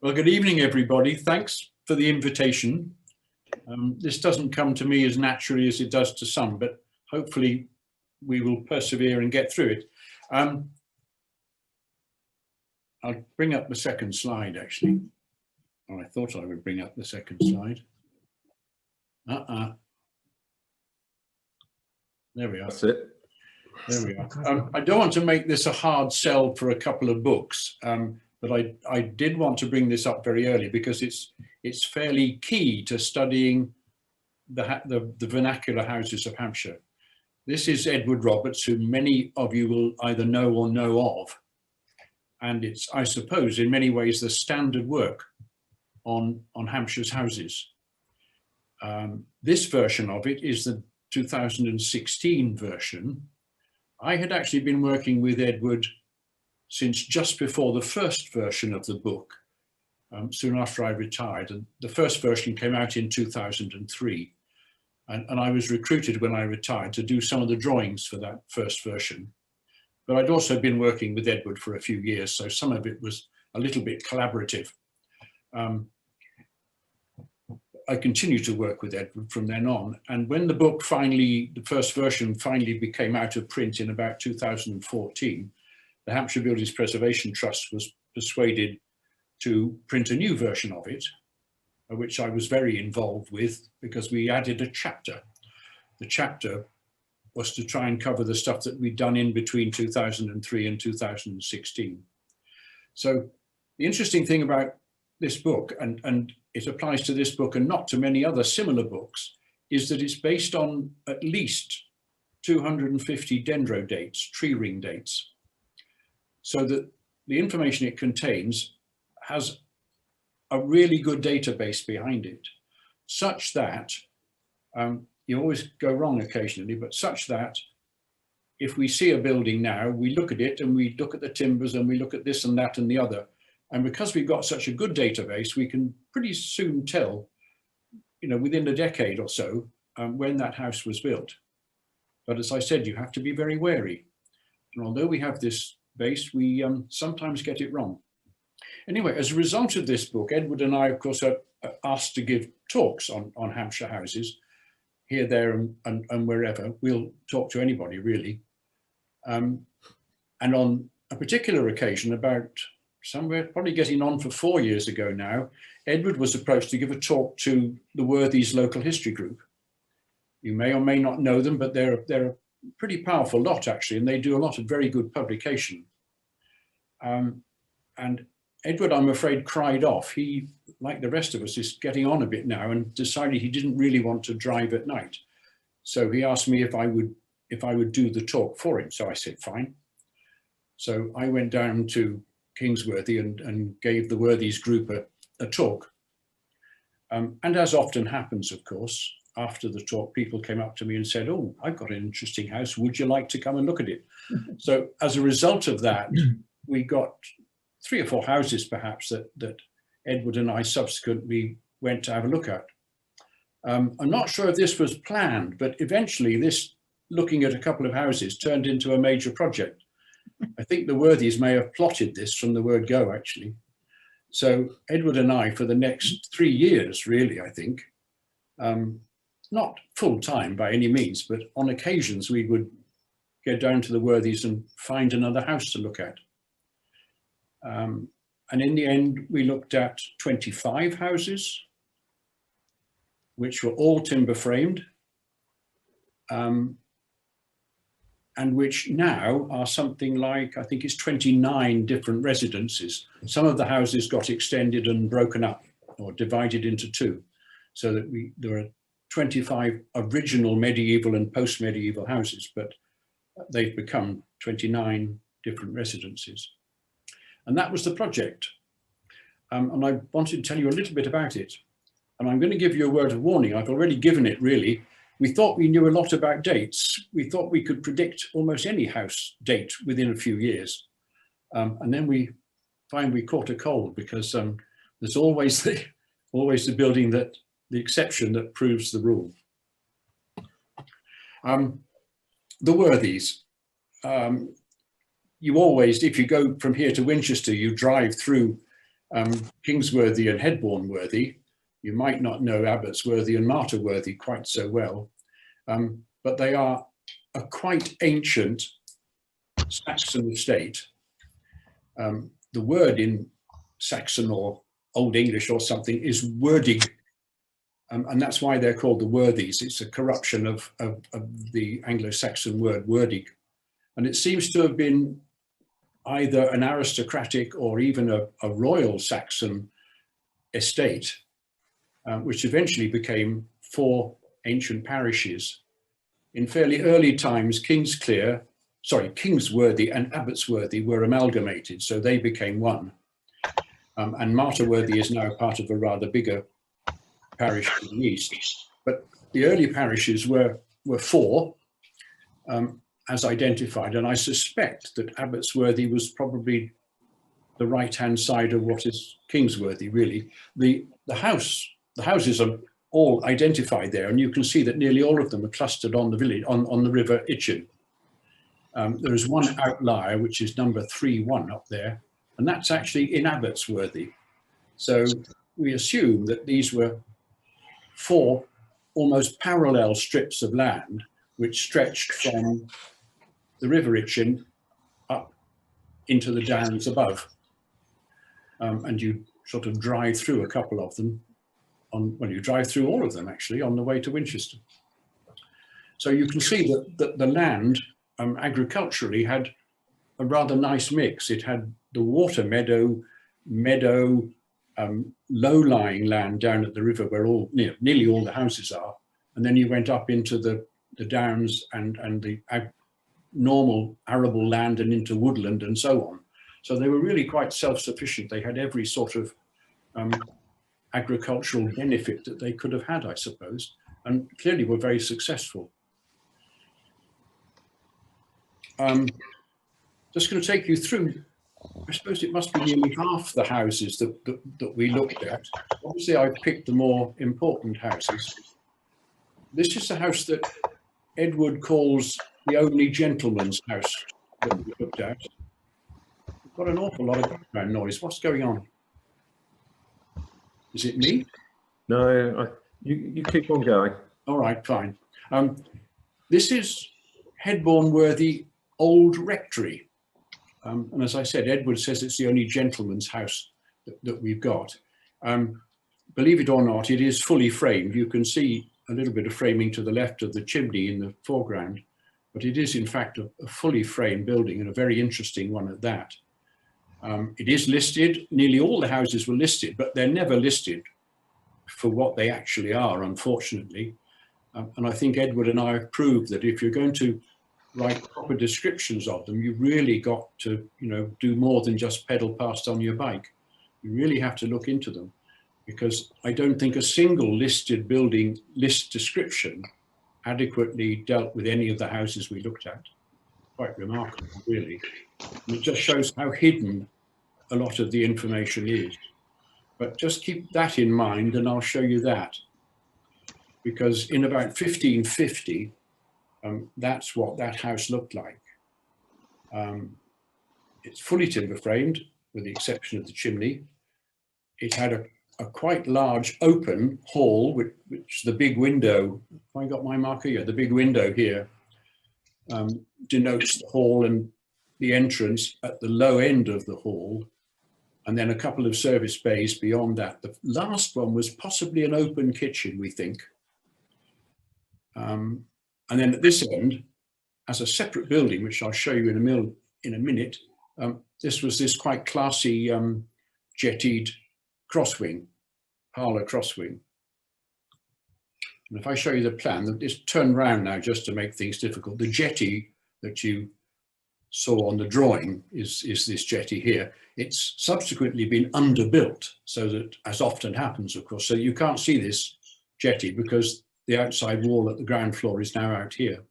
Well, good evening, everybody. Thanks for the invitation. This doesn't come to me as naturally as it does to some, but hopefully we will persevere and get through it. I'll bring up the second slide, actually. Or I thought I would bring up the second slide. There we are. That's it. There we are. I don't want to make this a hard sell for a couple of books, but I did want to bring this up very early because it's fairly key to studying the vernacular houses of Hampshire. This is Edward Roberts, who many of you will either know or know of. And it's, I suppose, in many ways, the standard work on Hampshire's houses. This version of it is the 2016 version. I had actually been working with Edward since just before the first version of the book, soon after I retired. And the first version came out in 2003. And I was recruited when I retired to do some of the drawings for that first version. But I'd also been working with Edward for a few years, so some of it was a little bit collaborative. I continued to work with Edward from then on. And when the book finally, the first version finally became out of print in about 2014, the Hampshire Buildings Preservation Trust was persuaded to print a new version of it, which I was very involved with because we added a chapter. The chapter was to try and cover the stuff that we'd done in between 2003 and 2016. So the interesting thing about this book, and it applies to this book and not to many other similar books, is that it's based on at least 250 dendro dates, tree ring dates, so that the information it contains has a really good database behind it, such that, you always go wrong occasionally, but such that if we see a building now, we look at it and we look at the timbers and we look at this and that and the other. And because we've got such a good database, we can pretty soon tell, within a decade or so, when that house was built. But as I said, you have to be very wary. And although we have this base, we sometimes get it wrong. Anyway, as a result of this book, Edward and I, of course, are asked to give talks on Hampshire houses, here, there, and wherever. We'll talk to anybody, really. And on a particular occasion, about somewhere, probably getting on for 4 years ago now, Edward was approached to give a talk to the Worthies local history group. You may or may not know them, but they're a pretty powerful lot, actually, and they do a lot of very good publication. And Edward, I'm afraid, cried off. He, like the rest of us, is getting on a bit now and decided he didn't really want to drive at night. So he asked me if I would do the talk for him. So I said, fine. So I went down to Kingsworthy and gave the Worthies group a talk. And as often happens, of course, after the talk, people came up to me and said, oh, I've got an interesting house. Would you like to come and look at it? So as a result of that, we got 3 or 4 houses, perhaps, that Edward and I subsequently went to have a look at. I'm not sure if this was planned, but eventually this, looking at a couple of houses, turned into a major project. I think the Worthies may have plotted this from the word go, actually. So Edward and I, for the next 3 years, really, I think, not full time by any means, but on occasions we would go down to the Worthies and find another house to look at. And in the end, we looked at 25 houses, which were all timber framed, and which now are something like, I think it's 29 different residences. Some of the houses got extended and broken up or divided into 2, so that there are 25 original medieval and post-medieval houses, but they've become 29 different residences. And that was the project. And I wanted to tell you a little bit about it. And I'm going to give you a word of warning. I've already given it, really. We thought we knew a lot about dates. We thought we could predict almost any house date within a few years. And then we find we caught a cold, because there's always the building that, the exception that proves the rule. The Worthies. you always, if you go from here to Winchester, you drive through Kingsworthy and Headbourne-Worthy. You might not know Abbotsworthy and Martyrworthy quite so well, but they are a quite ancient Saxon estate. The word in Saxon or Old English or something is wordig, and that's why they're called the Worthies. It's a corruption of the Anglo-Saxon word wordig, and it seems to have been either an aristocratic or even a royal Saxon estate, which eventually became 4 ancient parishes. In fairly early times, Kingsworthy and Abbotsworthy were amalgamated, so they became one. And Martyrworthy is now part of a rather bigger parish to the east. But the early parishes were 4, as identified, and I suspect that Abbotsworthy was probably the right-hand side of what is Kingsworthy, really. The houses are all identified there, and you can see that nearly all of them are clustered on the village, on the River Itchen. There is one outlier, which is number 31 up there, and that's actually in Abbotsworthy. So we assume that these were 4 almost parallel strips of land which stretched from the River Itchen up into the downs above. And you sort of drive through a couple of them, you drive through all of them actually on the way to Winchester. So you can see that the land agriculturally had a rather nice mix. It had the water meadow, low-lying land down at the river where nearly all the houses are, and then you went up into the downs and the normal arable land and into woodland and so on. So they were really quite self-sufficient. They had every sort of agricultural benefit that they could have had, I suppose, and clearly were very successful. Just going to take you through, I suppose it must be nearly half the houses that we looked at. Obviously, I picked the more important houses. This is the house that Edward calls the only gentleman's house that we looked at. We've got an awful lot of background noise. What's going on? Is it me? No, you keep on going. All right, fine. This is Headbourne-Worthy Old Rectory. And as I said, Edward says it's the only gentleman's house that we've got. Believe it or not, it is fully framed. You can see a little bit of framing to the left of the chimney in the foreground, but it is in fact a fully framed building, and a very interesting one at that. It is listed. Nearly all the houses were listed, but they're never listed for what they actually are, unfortunately. And I think Edward and I have proved that if you're going to write proper descriptions of them, you really got to, do more than just pedal past on your bike. You really have to look into them, because I don't think a single listed building list description adequately dealt with any of the houses we looked at. Quite remarkable, really. And it just shows how hidden a lot of the information is. But just keep that in mind, and I'll show you that. Because in about 1550, that's what that house looked like. It's fully timber framed, with the exception of the chimney. It had a quite large open hall, which the big window, have I got my marker? Yeah, the big window here denotes the hall and the entrance at the low end of the hall, and then a couple of service bays beyond that. The last one was possibly an open kitchen, we think. And then at this end, as a separate building, which I'll show you in a minute, this was this quite classy jettied crosswing, parlour crosswing. And if I show you the plan, just turn round now just to make things difficult. The jetty that you saw on the drawing is this jetty here. It's subsequently been underbuilt, so that, as often happens, of course, so you can't see this jetty because the outside wall at the ground floor is now out here.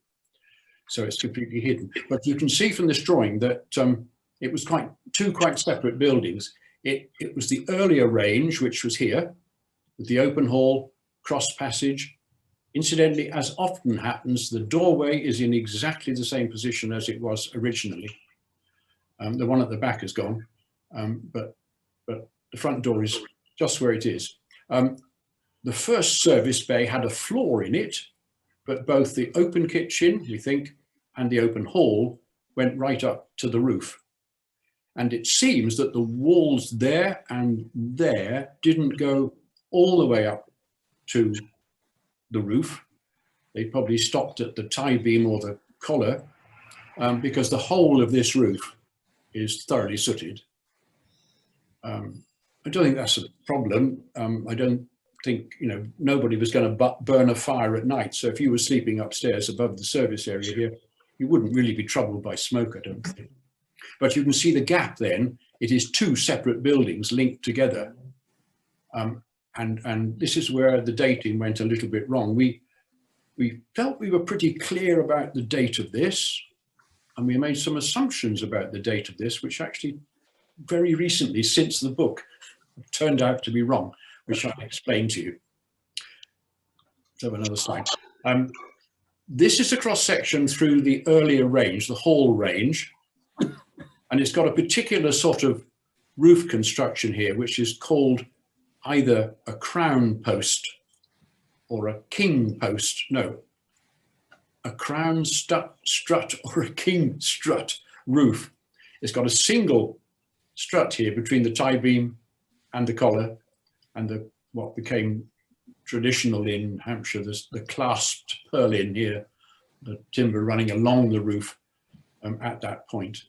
So it's completely hidden. But you can see from this drawing that it was two quite separate buildings. It was the earlier range, which was here, with the open hall, cross passage. Incidentally, as often happens, the doorway is in exactly the same position as it was originally. The one at the back is gone, but the front door is just where it is. The first service bay had a floor in it, but both the open kitchen, we think, and the open hall went right up to the roof. And it seems that the walls there and there didn't go all the way up to the roof. They probably stopped at the tie beam or the collar, because the whole of this roof is thoroughly sooted. I don't think that's a problem. I don't think, you know, nobody was going to burn a fire at night. So if you were sleeping upstairs above the service area here, you wouldn't really be troubled by smoke, I don't think. But you can see the gap then. It is two separate buildings linked together. And this is where the dating went a little bit wrong. We felt we were pretty clear about the date of this, and we made some assumptions about the date of this, which actually very recently, since the book, turned out to be wrong, which I'll explain to you. Let's have another slide. This is a cross-section through the earlier range, the hall range, and it's got a particular sort of roof construction here, which is called either a crown post or a king post. No, a crown strut or a king strut roof. It's got a single strut here between the tie beam and the collar, and the what became traditional in Hampshire, the clasped purlin here, the timber running along the roof at that point.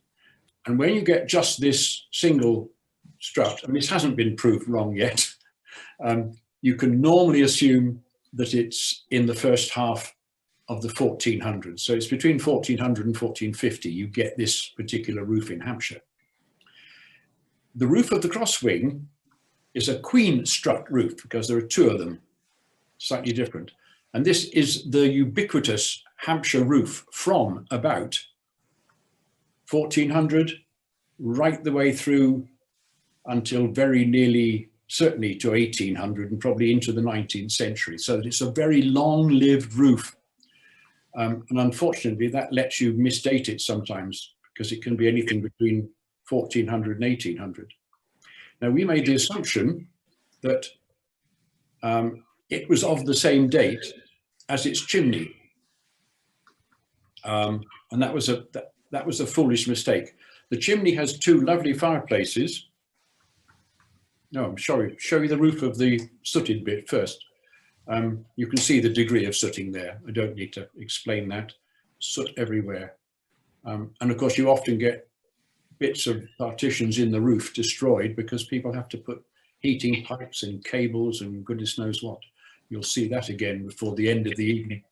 And when you get just this single strut, and this hasn't been proved wrong yet, you can normally assume that it's in the first half of the 1400s. So it's between 1400 and 1450 you get this particular roof in Hampshire. The roof of the cross wing is a queen strut roof because there are two of them, slightly different. And this is the ubiquitous Hampshire roof from about 1400 right the way through until very nearly certainly to 1800 and probably into the 19th century. So it's a very long-lived roof. And unfortunately, that lets you misdate it sometimes because it can be anything between 1400 and 1800. Now, we made the assumption that it was of the same date as its chimney. And that was a foolish mistake. The chimney has two lovely fireplaces. No, I'm sorry, show you the roof of the sooted bit first. You can see the degree of sooting there. I don't need to explain that. Soot everywhere. And of course, you often get bits of partitions in the roof destroyed because people have to put heating pipes and cables and goodness knows what. You'll see that again before the end of the evening.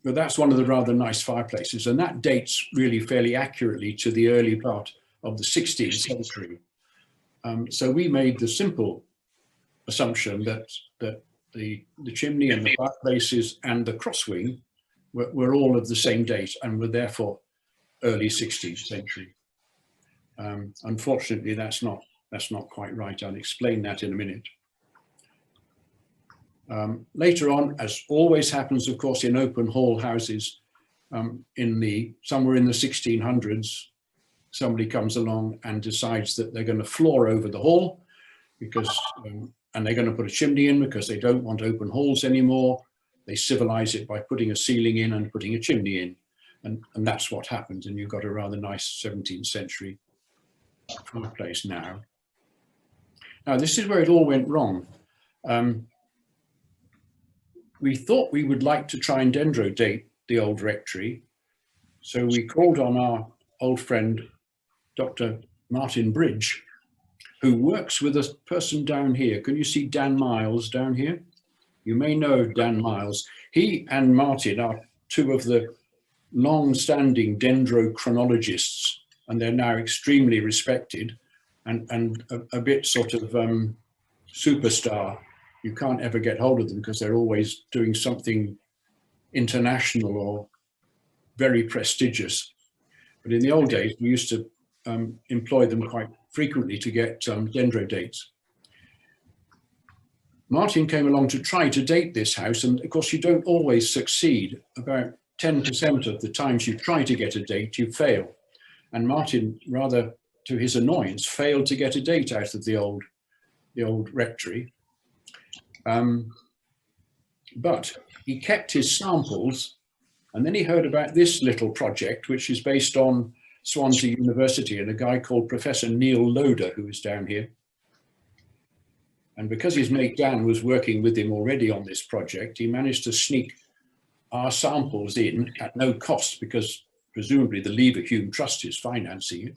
But that's one of the rather nice fireplaces, and that dates really fairly accurately to the early part of the 16th century. So we made the simple assumption that the chimney and the fireplaces and the crosswing were all of the same date and were therefore early 16th century. Unfortunately, that's not quite right. I'll explain that in a minute. Later on, as always happens, of course, in open hall houses, somewhere in the 1600s, somebody comes along and decides that they're going to floor over the hall because, and they're going to put a chimney in because they don't want open halls anymore. They civilize it by putting a ceiling in and putting a chimney in. And that's what happens. And you've got a rather nice 17th century fireplace now. Now, this is where it all went wrong. We thought we would like to try and dendrodate the old rectory. So we called on our old friend, Dr. Martin Bridge, who works with a person down here. Can you see Dan Miles down here? You may know Dan Miles. He and Martin are two of the long-standing dendrochronologists, and they're now extremely respected and a bit sort of superstar. You can't ever get hold of them because they're always doing something international or very prestigious. But in the old days, we used to employ them quite frequently to get dendrodates. Martin came along to try to date this house, and of course you don't always succeed. About 10% of the times you try to get a date, you fail. And Martin, rather to his annoyance, failed to get a date out of the old rectory. But he kept his samples, and then he heard about this little project, which is based on Swansea University and a guy called Professor Neil Loader, who is down here. And because his mate Dan was working with him already on this project, he managed to sneak our samples in at no cost, because presumably the Leverhulme Trust is financing it.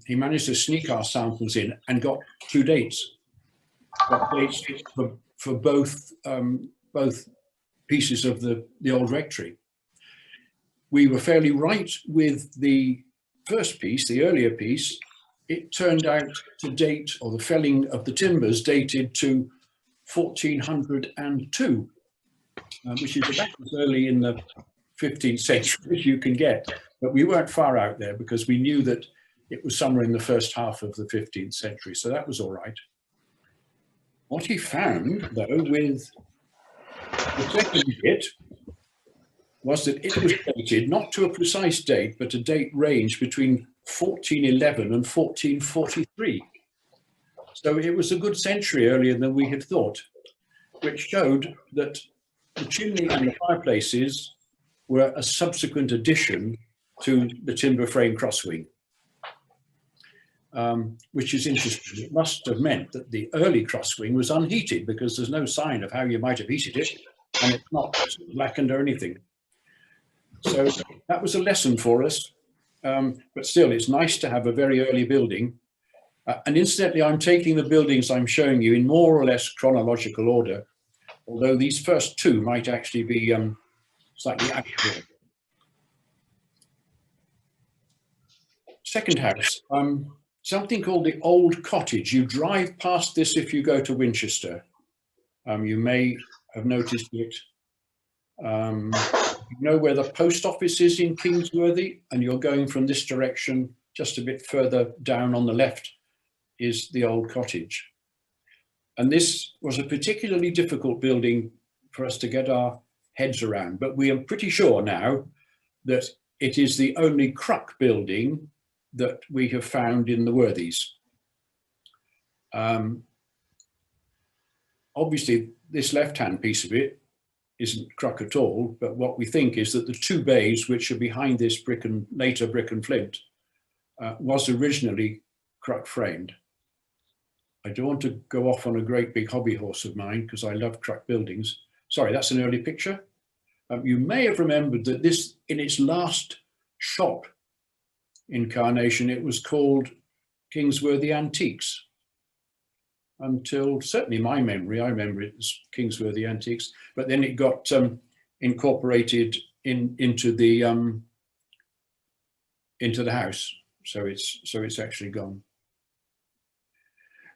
He managed to sneak our samples in and got 2 dates. Got dates for both pieces of the old rectory. We were fairly right with the first piece, the earlier piece. It turned out to date, or the felling of the timbers dated to 1402, which is about as early in the 15th century as you can get. But we weren't far out there, because we knew that it was somewhere in the first half of the 15th century, so that was all right. What he found, though, with the second bit was that it was dated not to a precise date, but a date range between 1411 and 1443. So it was a good century earlier than we had thought, which showed that the chimney and the fireplaces were a subsequent addition to the timber frame crosswing, which is interesting. It must have meant that the early crosswing was unheated, because there's no sign of how you might have heated it, and it's not blackened or anything. So that was a lesson for us, but still it's nice to have a very early building. And incidentally, I'm taking the buildings I'm showing you in more or less chronological order, although these first two might actually be slightly accurate. Second house, something called the Old Cottage. You drive past this if you go to Winchester. You may have noticed it. You know where the post office is in Kingsworthy, and you're going from this direction, just a bit further down on the left is the Old Cottage. And this was a particularly difficult building for us to get our heads around, but we are pretty sure now that it is the only Cruck building that we have found in the Worthies. Obviously, this left-hand piece of it isn't Cruck at all, but what we think is that the 2 bays, which are behind this brick and later brick and flint, was originally Cruck framed. I don't want to go off on a great big hobby horse of mine, because I love Cruck buildings. Sorry, that's an early picture. You may have remembered that this, in its last shop incarnation, it was called Kingsworthy Antiques. Until certainly my memory, I remember it as Kingsworthy Antiques, but then it got incorporated into the house, so it's actually gone.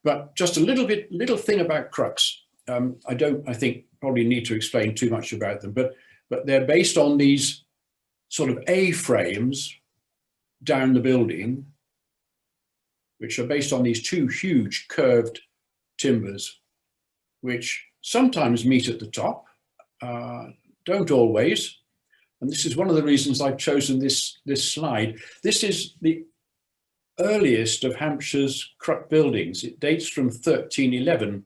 But just a little thing about Crucks. I think probably need to explain too much about them, but they're based on these sort of A-frames down the building, which are based on these 2 huge curved timbers, which sometimes meet at the top, don't always. And this is one of the reasons I've chosen this slide. This is the earliest of Hampshire's Cruck buildings. It dates from 1311,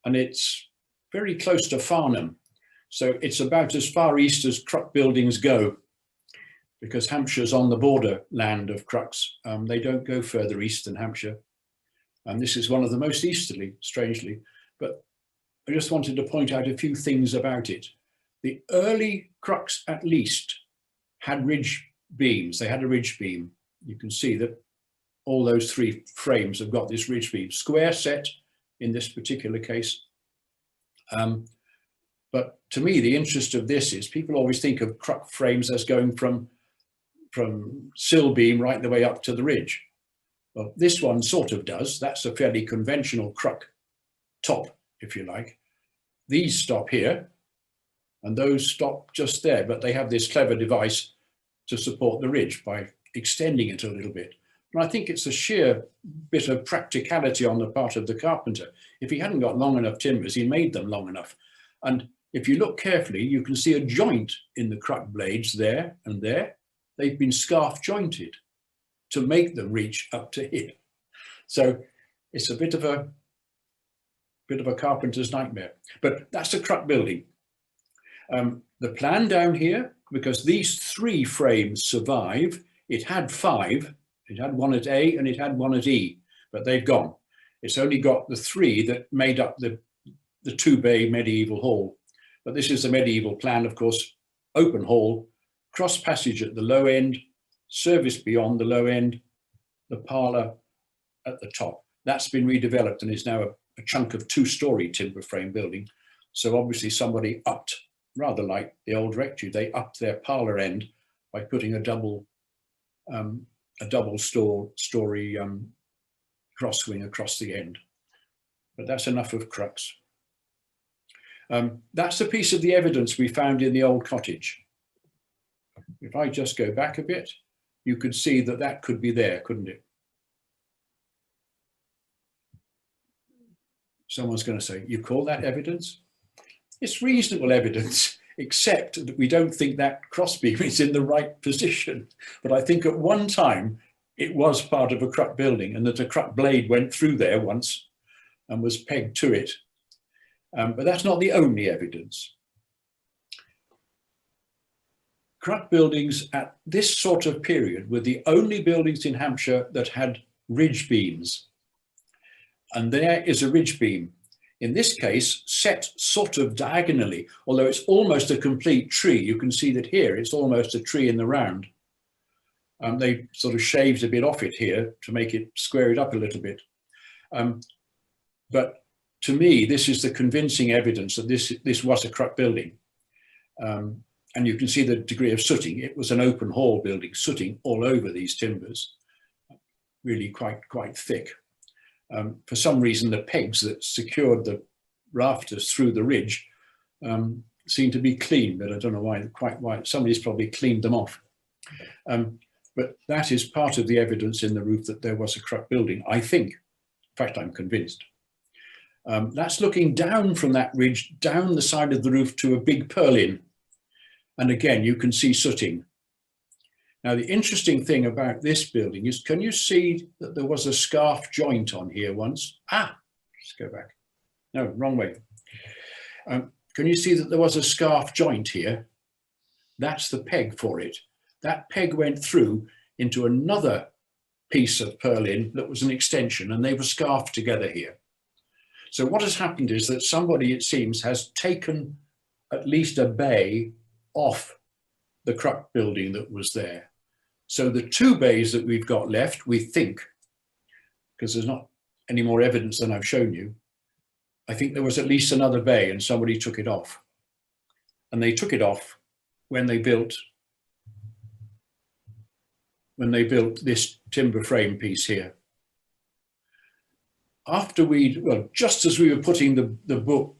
and it's very close to Farnham. So it's about as far east as Cruck buildings go, because Hampshire's on the border land of Crucks. They don't go further east than Hampshire. And this is one of the most easterly, strangely. But I just wanted to point out a few things about it. The early Crucks, at least, had ridge beams. They had a ridge beam. You can see that all those 3 frames have got this ridge beam, square set in this particular case. But to me, the interest of this is people always think of Cruck frames as going from sill beam right the way up to the ridge. Well, this one sort of does. That's a fairly conventional Cruck top, if you like. These stop here, and those stop just there, but they have this clever device to support the ridge by extending it a little bit. And I think it's a sheer bit of practicality on the part of the carpenter. If he hadn't got long enough timbers, he made them long enough. And if you look carefully, you can see a joint in the crux blades there and there. They've been scarf jointed to make them reach up to here. So it's a bit of a carpenter's nightmare, but that's a crux building. The plan down here, because these 3 frames survive, it had 5, it had one at A and it had one at E, but they've gone. It's only got the 3 that made up the 2-bay medieval hall. But this is the medieval plan, of course, open hall, cross passage at the low end, service beyond the low end, the parlour at the top. That's been redeveloped and is now a chunk of 2-storey timber frame building. So obviously somebody upped, rather like the old rectory, they upped their parlour end by putting a double story cross wing across the end. But that's enough of crux. That's a piece of the evidence we found in the Old Cottage. If I just go back a bit, you could see that that could be there, couldn't it? Someone's going to say, you call that evidence? It's reasonable evidence, except that we don't think that crossbeam is in the right position. But I think at one time it was part of a crux building, and that a crux blade went through there once and was pegged to it. But that's not the only evidence. Crux buildings at this sort of period were the only buildings in Hampshire that had ridge beams. And there is a ridge beam, in this case set sort of diagonally, although it's almost a complete tree. You can see that here it's almost a tree in the round. They sort of shaved a bit off it here to make it square it up a little bit. But to me, this is the convincing evidence that this was a crux building. And you can see the degree of sooting. It was an open hall building, sooting all over these timbers, really quite thick. For some reason, the pegs that secured the rafters through the ridge seem to be clean, but I don't know quite why. Somebody's probably cleaned them off. But that is part of the evidence in the roof that there was a crux building, I think. In fact, I'm convinced. That's looking down from that ridge, down the side of the roof to a big purlin. And again, you can see sooting. Now, the interesting thing about this building is, can you see that there was a scarf joint on here once? Let's go back. No, wrong way. Can you see that there was a scarf joint here? That's the peg for it. That peg went through into another piece of purlin that was an extension, and they were scarfed together here. So what has happened is that somebody, it seems, has taken at least a bay off the crux building that was there. So the 2 bays that we've got left, we think, because there's not any more evidence than I've shown you, I think there was at least another bay and somebody took it off. And they took it off when they built this timber frame piece here. Just as we were putting the book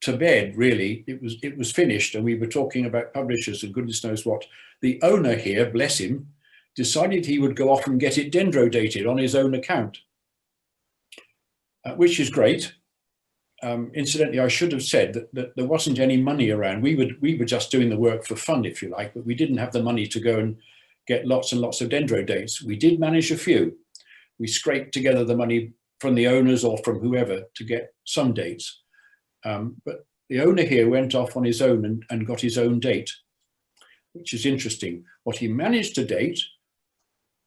to bed, really, it was finished, and we were talking about publishers and goodness knows what. The owner here, bless him, decided he would go off and get it dendrodated on his own account, which is great. Incidentally, I should have said that there wasn't any money around. We were just doing the work for fun, if you like, but we didn't have the money to go and get lots and lots of dendrodates. We did manage a few. We scraped together the money from the owners or from whoever to get some dates. But the owner here went off on his own and got his own date, which is interesting. What he managed to date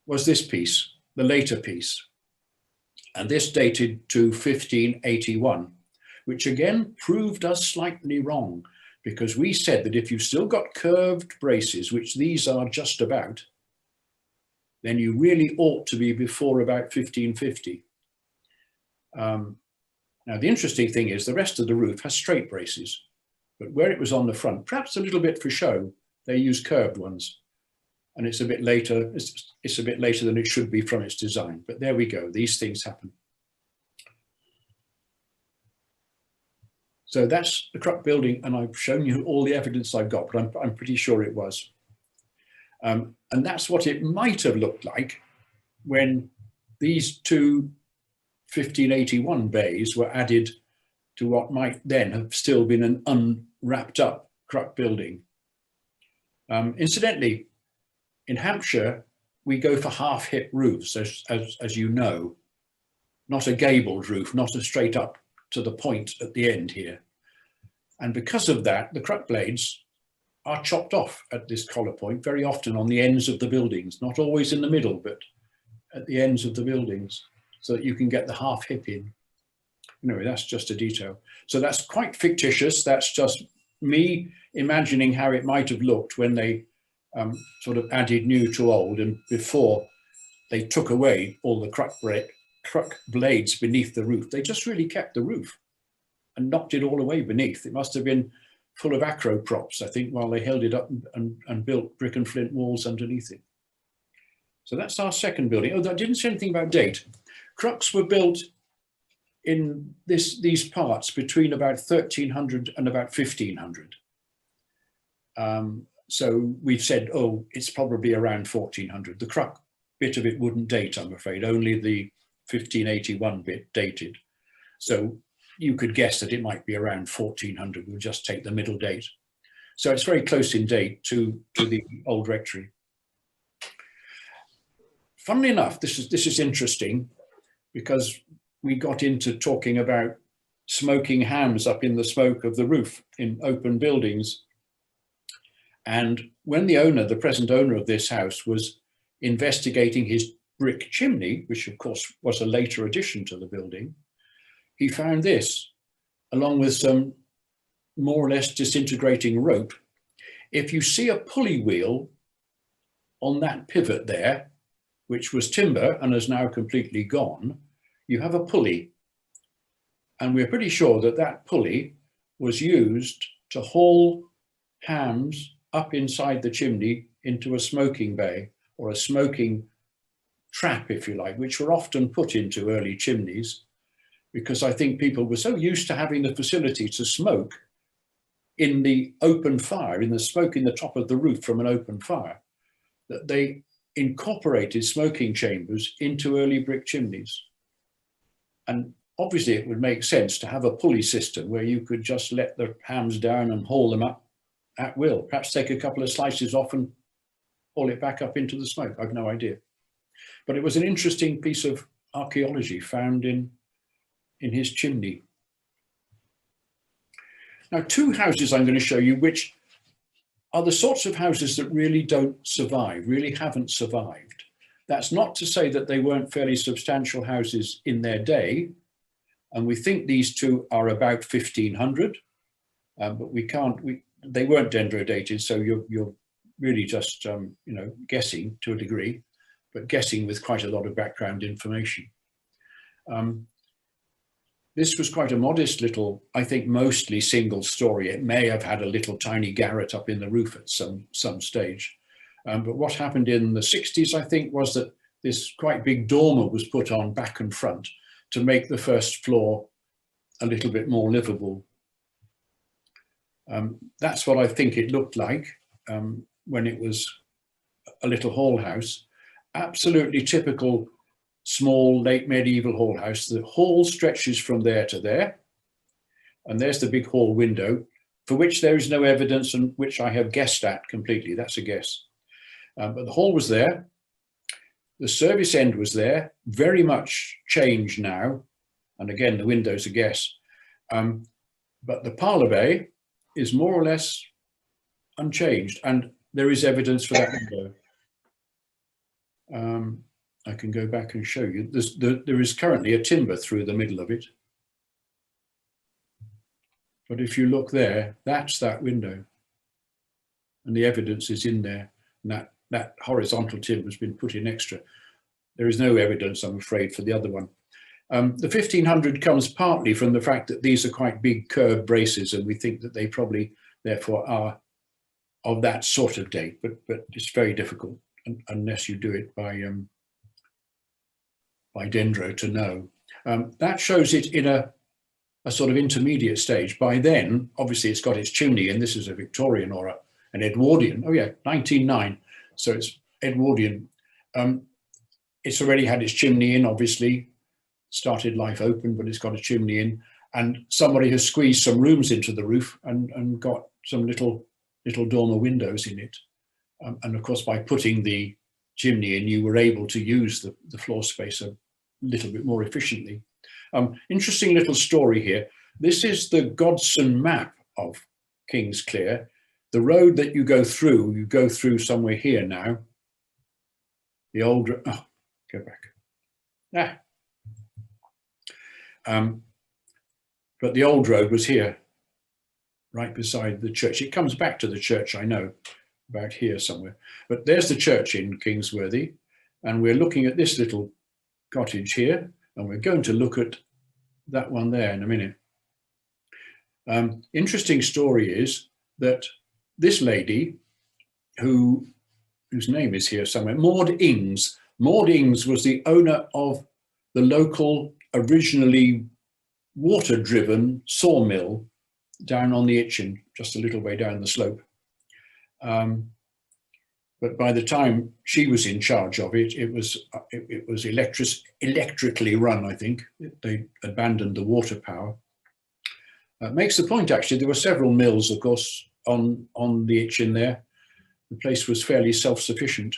was this piece, the later piece. And this dated to 1581, which again proved us slightly wrong, because we said that if you've still got curved braces, which these are just about, then you really ought to be before about 1550. Now, the interesting thing is the rest of the roof has straight braces, but where it was on the front, perhaps a little bit for show, they used curved ones. And it's a bit later, it's a bit later than it should be from its design, but there we go, these things happen. So that's the crux building, and I've shown you all the evidence I've got, but I'm pretty sure it was. And that's what it might have looked like when these 2 1581 bays were added to what might then have still been an unwrapped up Cruck building. Incidentally, in Hampshire, we go for half-hip roofs, as you know, not a gabled roof, not a straight up to the point at the end here. And because of that, the Cruck blades are chopped off at this collar point, very often on the ends of the buildings, not always in the middle, but at the ends of the buildings, so that you can get the half-hip in. Anyway, that's just a detail. So that's quite fictitious. That's just me imagining how it might have looked when they sort of added new to old, and before they took away all the Cruck blades beneath the roof. They just really kept the roof and knocked it all away beneath. It must have been full of acro props, I think, while they held it up and built brick and flint walls underneath it. So that's our second building. Oh, I didn't say anything about date. Crucks were built in these parts between about 1300 and about 1500. So we've said, oh, it's probably around 1400. The Cruck bit of it wouldn't date, I'm afraid. Only the 1581 bit dated. So you could guess that it might be around 1400. We'll just take the middle date. So it's very close in date to the old rectory. Funnily enough, this is interesting, because we got into talking about smoking hams up in the smoke of the roof in open buildings. And when the present owner of this house, was investigating his brick chimney, which of course was a later addition to the building, he found this, along with some more or less disintegrating rope. If you see a pulley wheel on that pivot there, which was timber and is now completely gone, you have a pulley. And we're pretty sure that that pulley was used to haul hams up inside the chimney into a smoking bay, or a smoking trap, if you like, which were often put into early chimneys, because I think people were so used to having the facility to smoke in the open fire, in the smoke in the top of the roof from an open fire, that they incorporated smoking chambers into early brick chimneys. And obviously it would make sense to have a pulley system where you could just let the hams down and haul them up at will, perhaps take a couple of slices off and haul it back up into the smoke. I've no idea. But it was an interesting piece of archaeology found in his chimney. Now, two houses I'm going to show you, which are the sorts of houses that really don't survive, really haven't survived. That's not to say that they weren't fairly substantial houses in their day. And we think these two are about 1500, but they weren't dendrodated. So you're really just, guessing to a degree, but guessing with quite a lot of background information. This was quite a modest little, I think mostly single story. It may have had a little tiny garret up in the roof at some stage. But what happened in the 60s, I think, was that this quite big dormer was put on back and front to make the first floor a little bit more livable. That's what I think it looked like when it was a little hall house. Absolutely typical small late medieval hall house. The hall stretches from there to there, and there's the big hall window, for which there is no evidence and which I have guessed at completely. That's a guess. But the hall was there. The service end was there, very much changed now. And again, the window's a guess. But the parlour bay is more or less unchanged, and there is evidence for that window. I can go back and show you. There is currently a timber through the middle of it. But if you look there, that's that window. And the evidence is in there. And that horizontal timber has been put in extra. There is no evidence, I'm afraid, for the other one. The 1500 comes partly from the fact that these are quite big curved braces, and we think that they probably, therefore, are of that sort of date. But it's very difficult unless you do it by dendro to know. That shows it in a sort of intermediate stage. By then, obviously, it's got its chimney, and this is a Victorian or an Edwardian. Oh yeah, 1909. So it's Edwardian. It's already had its chimney in, obviously. Started life open, but it's got a chimney in. And somebody has squeezed some rooms into the roof and got some little dormer windows in it. And of course, by putting the chimney in, you were able to use the floor space a little bit more efficiently. Interesting little story here. This is the Godson map of Kingsclere. The road that you go through somewhere here now. The old, oh, go back. But the old road was here, right beside the church. It comes back to the church, I know, about here somewhere. But there's the church in Kingsworthy, and we're looking at this little cottage here, and we're going to look at that one there in a minute. Interesting story is that this lady, whose name is here somewhere, Maud Ings. Maud Ings was the owner of the local, originally water-driven sawmill down on the Itchen, just a little way down the slope. But by the time she was in charge of it, it was electrically run, I think. They abandoned the water power. Makes the point, actually, there were several mills, of course, on the Itchen there. The place was fairly self-sufficient.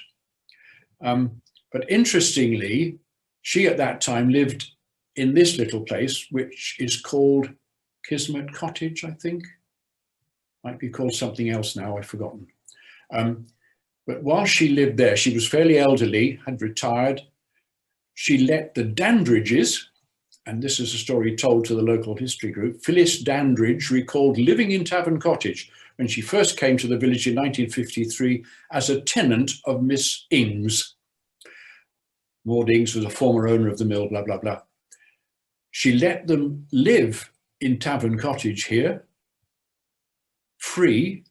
But interestingly, she at that time lived in this little place, which is called Kismet Cottage, I think. Might be called something else now, I've forgotten. But while she lived there, she was fairly elderly, had retired. She let the Dandridges, and this is a story told to the local history group, Phyllis Dandridge recalled living in Tavern Cottage when she first came to the village in 1953 as a tenant of Miss Ings. Maud Ings was a former owner of the mill, blah, blah, blah. She let them live in Tavern Cottage here, free,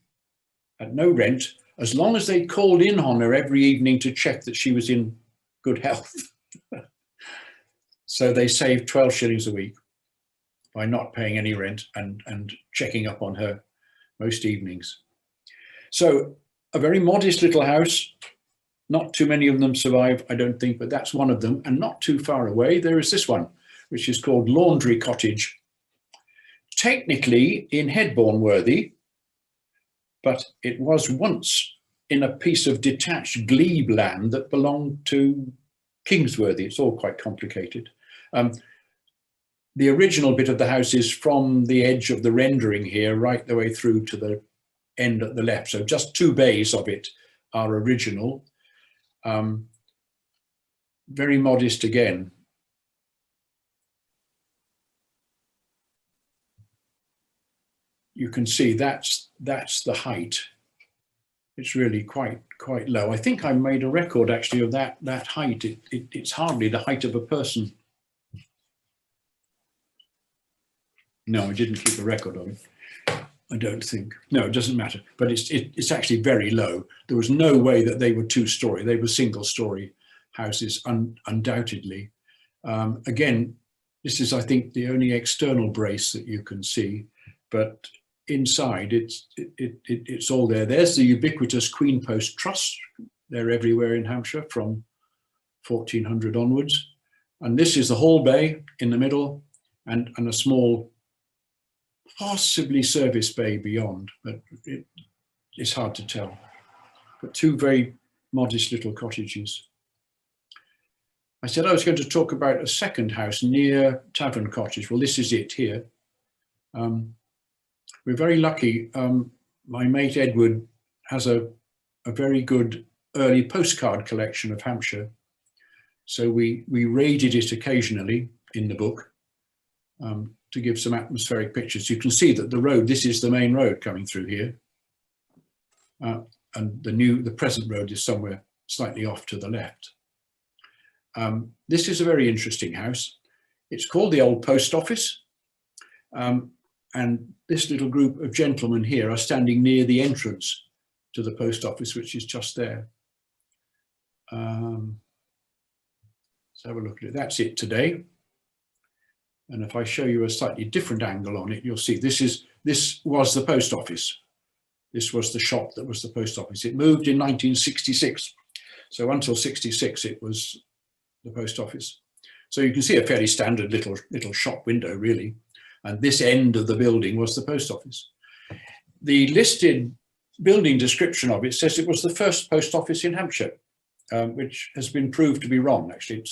at no rent, as long as they called in on her every evening to check that she was in good health. So they saved 12 shillings a week by not paying any rent and checking up on her most evenings. So a very modest little house. Not too many of them survive, I don't think, but that's one of them. And not too far away, there is this one, which is called Laundry Cottage. Technically in Headbourne Worthy, but it was once in a piece of detached glebe land that belonged to Kingsworthy. It's all quite complicated. The original bit of the house is from the edge of the rendering here, right the way through to the end at the left. So just 2 bays of it are original. Very modest again. You can see that's the height. It's really quite low. I think I made a record actually of that height. It's hardly the height of a person. No, I didn't keep a record of it. I don't think. No, it doesn't matter. But it's actually very low. There was no way that they were 2-story. They were single-story houses, undoubtedly. Again, this is, I think, the only external brace that you can see. But inside, it's all there. There's the ubiquitous Queen Post Truss. They're everywhere in Hampshire from 1400 onwards. And this is the hall bay in the middle and a small, possibly service bay beyond, but it's hard to tell. But 2 very modest little cottages. I said I was going to talk about a second house near Tavern Cottage. Well, this is it here. We're very lucky. My mate Edward has a very good early postcard collection of Hampshire. So we raided it occasionally in the book to give some atmospheric pictures. You can see that the road, this is the main road coming through here. And the present road is somewhere slightly off to the left. This is a very interesting house. It's called the Old Post Office. And this little group of gentlemen here are standing near the entrance to the post office, which is just there. Let's have a look at it. That's it today. And if I show you a slightly different angle on it, you'll see this was the post office. This was the shop that was the post office. It moved in 1966. So until 66, it was the post office. So you can see a fairly standard little shop window, really. and this end of the building was the post office. The listed building description of it says it was the first post office in Hampshire, which has been proved to be wrong. Actually,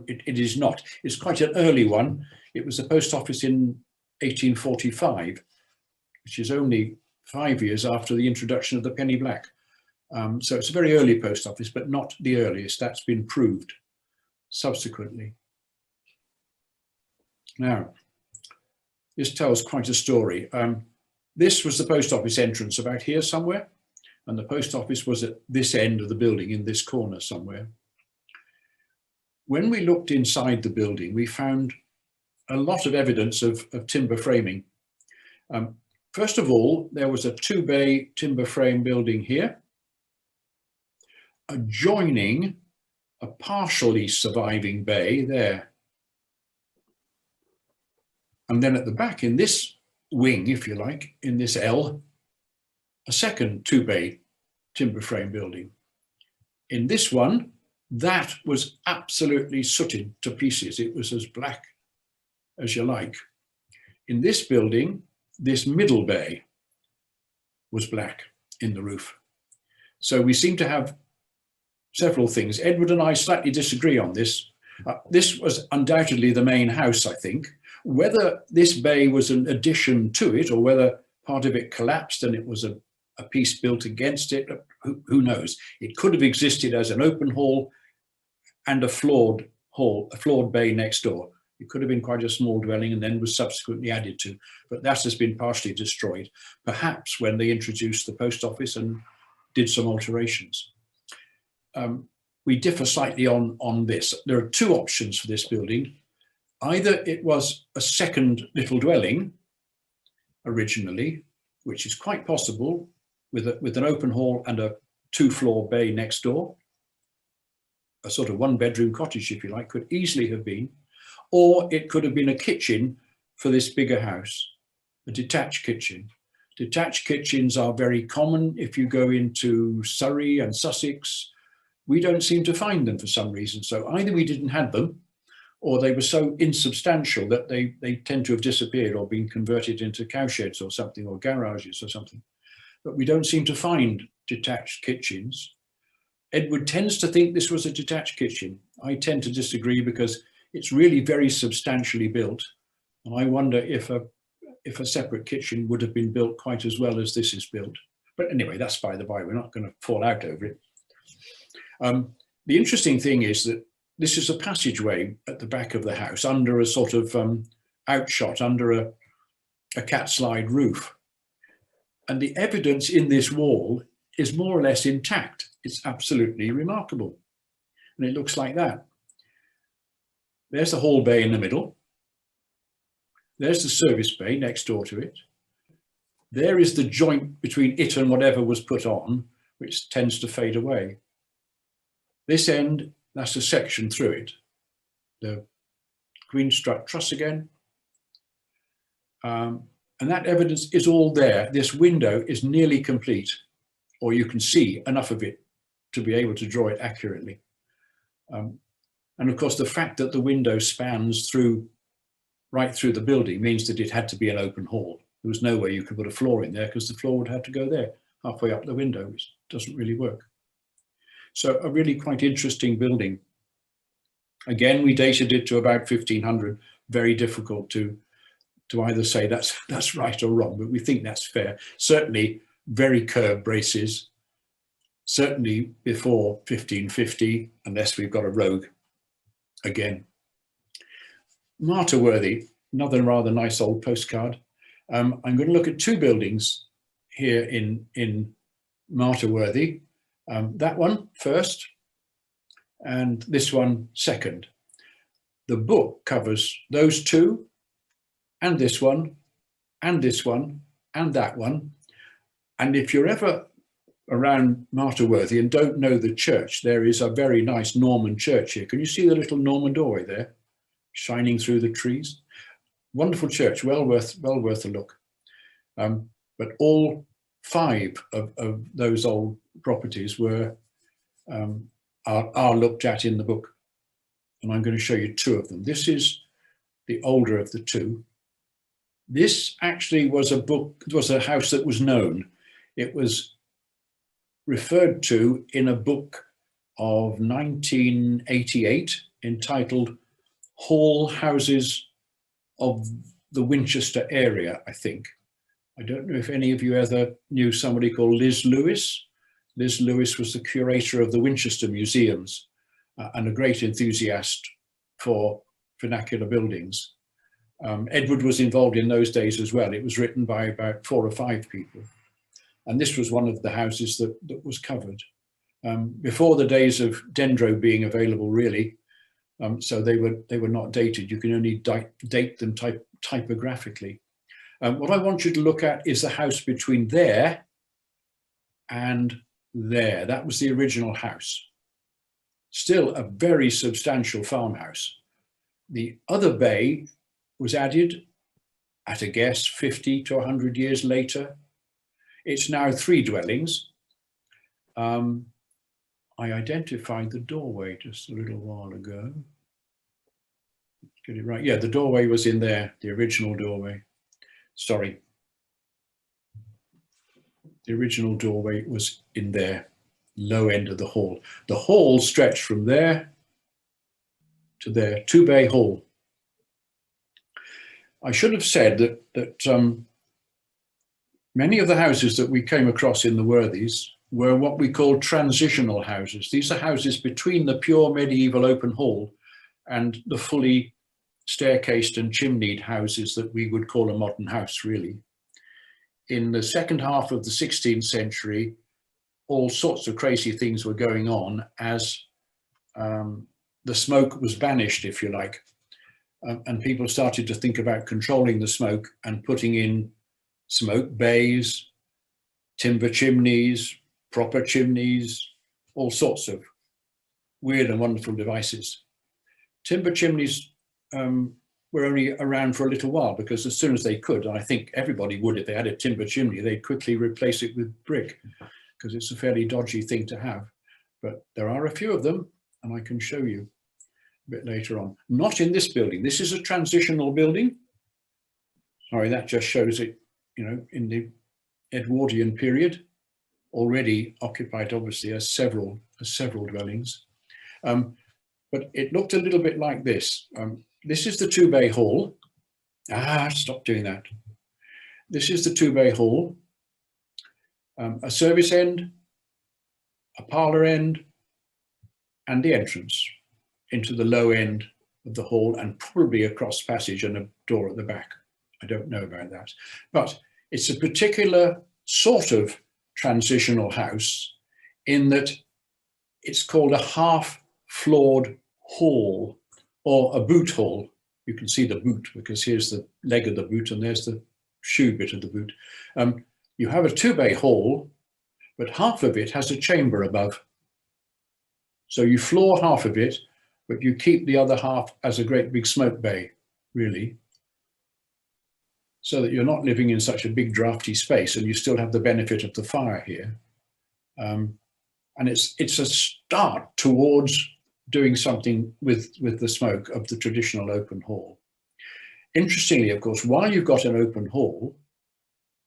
it is not. It's quite an early one. It was a post office in 1845, which is only 5 years after the introduction of the penny black. So it's a very early post office, but not the earliest. That's been proved subsequently. Now, this tells quite a story. This was the post office entrance about here somewhere, and the post office was at this end of the building in this corner somewhere. When we looked inside the building, we found a lot of evidence of timber framing. First of all, there was a 2-bay timber frame building here, adjoining a partially surviving bay there. And then at the back in this wing, if you like, in this L, a second 2-bay timber frame building. In this one, that was absolutely sooted to pieces. It was as black as you like. In this building, this middle bay was black in the roof. So we seem to have several things. Edward and I slightly disagree on this. This was undoubtedly the main house, I think. Whether this bay was an addition to it or whether part of it collapsed and it was a piece built against it, who knows? It could have existed as an open hall and a floored bay next door. It could have been quite a small dwelling and then was subsequently added to, but that has been partially destroyed, perhaps when they introduced the post office and did some alterations. We differ slightly on this. There are two options for this building. Either it was a second little dwelling originally, which is quite possible with an open hall and a 2-floor bay next door, a sort of 1-bedroom cottage, if you like, could easily have been, or it could have been a kitchen for this bigger house, a detached kitchen. Detached kitchens are very common if you go into Surrey and Sussex. We don't seem to find them for some reason. So either we didn't have them, or they were so insubstantial that they tend to have disappeared or been converted into cowsheds or something, or garages or something. But we don't seem to find detached kitchens. Edward tends to think this was a detached kitchen. I tend to disagree because it's really very substantially built. And I wonder if a separate kitchen would have been built quite as well as this is built. But anyway, that's by the by, we're not going to fall out over it. The interesting thing is that this is a passageway at the back of the house under a sort of outshot, under a cat slide roof. And the evidence in this wall is more or less intact. It's absolutely remarkable. And it looks like that. There's the hall bay in the middle. There's the service bay next door to it. There is the joint between it and whatever was put on, which tends to fade away. This end, that's a section through it. The green strut truss again. And that evidence is all there. This window is nearly complete, or you can see enough of it to be able to draw it accurately. And of course, the fact that the window spans right through the building means that it had to be an open hall. There was no way you could put a floor in there because the floor would have to go there halfway up the window, which doesn't really work. So a really quite interesting building. Again, we dated it to about 1500. Very difficult to either say that's right or wrong, but we think that's fair. Certainly very curved braces, certainly before 1550, unless we've got a rogue again. Worthies, another rather nice old postcard. I'm going to look at two buildings here in Worthies. That one first, and this one second. The book covers those two, and this one, and this one, and that one. And if you're ever around Worthies and don't know the church, there is a very nice Norman church here. Can you see the little Norman doorway there, shining through the trees? Wonderful church, well worth a look. But all 5 of those old properties are looked at in the book, and I'm going to show you 2 of them. This is the older of the 2. This actually was a house that was known. It was referred to in a book of 1988 entitled Hall Houses of the Winchester Area, I think. I don't know if any of you ever knew somebody called Liz Lewis. Liz Lewis was the curator of the Winchester Museums and a great enthusiast for vernacular buildings. Edward was involved in those days as well. It was written by about 4 or 5 people. And this was one of the houses that was covered. Before the days of dendro being available, really, so they were not dated. You can only date them typographically. What I want you to look at is the house between there and there. That was the original house. Still a very substantial farmhouse. The other bay was added, at a guess, 50 to 100 years later. It's now 3 dwellings. I identified the doorway just a little while ago. Get it right. Yeah, the doorway was in there, the original doorway. Sorry. The original doorway was in there, low end of the hall. The hall stretched from there to there, 2-bay hall. I should have said that many of the houses that we came across in the Worthies were what we call transitional houses. These are houses between the pure medieval open hall and the fully staircased and chimneyed houses that we would call a modern house, really. In the second half of the 16th century, all sorts of crazy things were going on as the smoke was banished, if you like. And people started to think about controlling the smoke and putting in smoke bays, timber chimneys, proper chimneys, all sorts of weird and wonderful devices. Timber chimneys were only around for a little while because as soon as they could, and I think everybody would if they had a timber chimney, they'd quickly replace it with brick because it's a fairly dodgy thing to have. But there are a few of them, and I can show you a bit later on. Not in this building. This is a transitional building. Sorry, that just shows it, you know, in the Edwardian period, already occupied obviously as several dwellings. But it looked a little bit like this. This is the 2-bay hall. Stop doing that. This is the 2-bay hall. A service end, a parlour end, and the entrance into the low end of the hall, and probably a cross passage and a door at the back. I don't know about that. But it's a particular sort of transitional house in that it's called a half-floored hall or a boot hall. You can see the boot because here's the leg of the boot and there's the shoe bit of the boot. You have a 2-bay hall, but half of it has a chamber above. So you floor half of it, but you keep the other half as a great big smoke bay, really, so that you're not living in such a big drafty space and you still have the benefit of the fire here. And it's a start towards doing something with the smoke of the traditional open hall. Interestingly, of course, while you've got an open hall,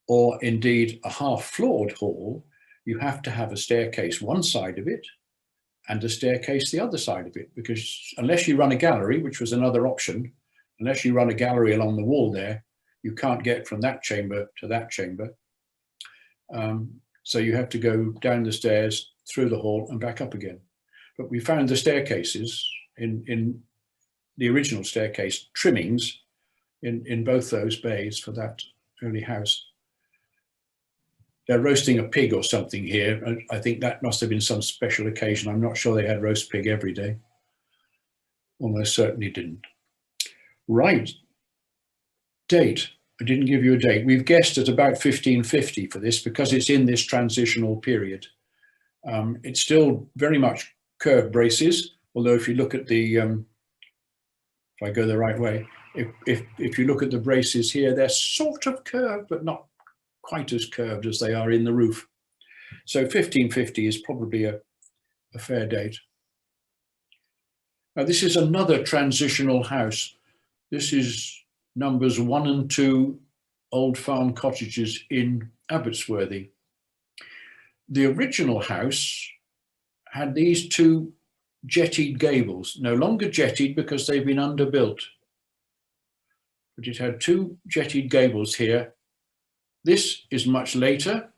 or indeed a half-floored hall, you have to have a staircase one side of it and a staircase the other side of it, because unless you run a gallery, which was another option, unless you run a gallery along the wall there, you can't get from that chamber to that chamber. So you have to go down the stairs, through the hall and back up again. But we found the staircases in the original staircase trimmings in both those bays for that early house. They're roasting a pig or something here. I think that must have been some special occasion. I'm not sure they had roast pig every day. Almost certainly didn't. Right. Date. I didn't give you a date. We've guessed at about 1550 for this because it's in this transitional period. It's still very much curved braces, although if you look at the, if I go the right way, if you look at the braces here, they're sort of curved, but not quite as curved as they are in the roof. So 1550 is probably a fair date. Now this is another transitional house. This is numbers 1 and 2 old farm cottages in Abbotsworthy. The original house had these two jettied gables, no longer jettied because they've been underbuilt. But it had two jettied gables here. This is much later,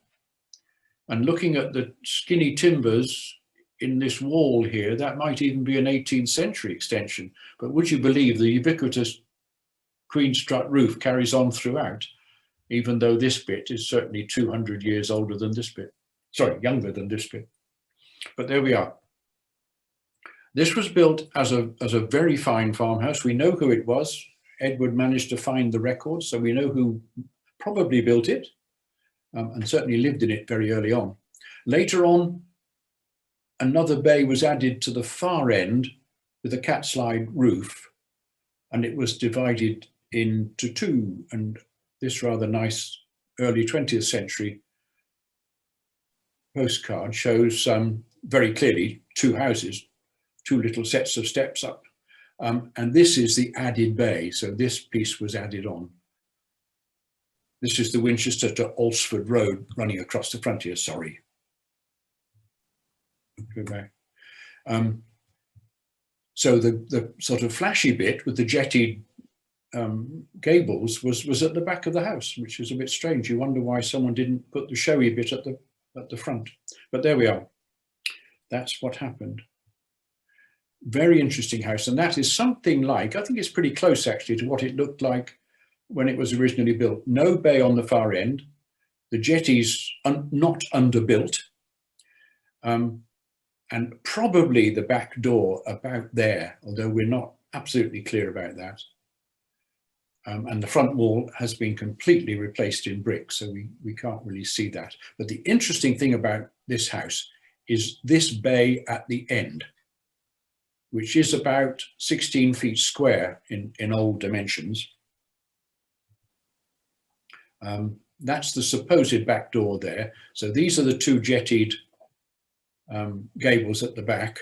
and looking at the skinny timbers in this wall here, that might even be an 18th century extension. But would you believe the ubiquitous Queen Strut roof carries on throughout, even though this bit is certainly 200 years older than this bit. Sorry, younger than this bit. But there we are. This was built as a very fine farmhouse. We know who it was. Edward managed to find the records, so we know who probably built it, and certainly lived in it very early on. Later on, another bay was added to the far end with a catslide roof, and it was divided into two. And this rather nice early 20th century postcard shows very clearly two houses, two little sets of steps up. And this is the added bay. So this piece was added on. This is the Winchester to Alresford Road running across the frontier, sorry. Go back. So the sort of flashy bit with the jettied gables was at the back of the house, which is a bit strange. You wonder why someone didn't put the showy bit at the front. But there we are. That's what happened. Very interesting house, and that is something like, I think it's pretty close actually to what it looked like when it was originally built. No bay on the far end, the jetties not underbuilt, and probably the back door about there, although we're not absolutely clear about that. And the front wall has been completely replaced in brick, so we can't really see that. But the interesting thing about this house is this bay at the end, which is about 16 feet square in old dimensions. That's the supposed back door there. So these are the two jettied gables at the back.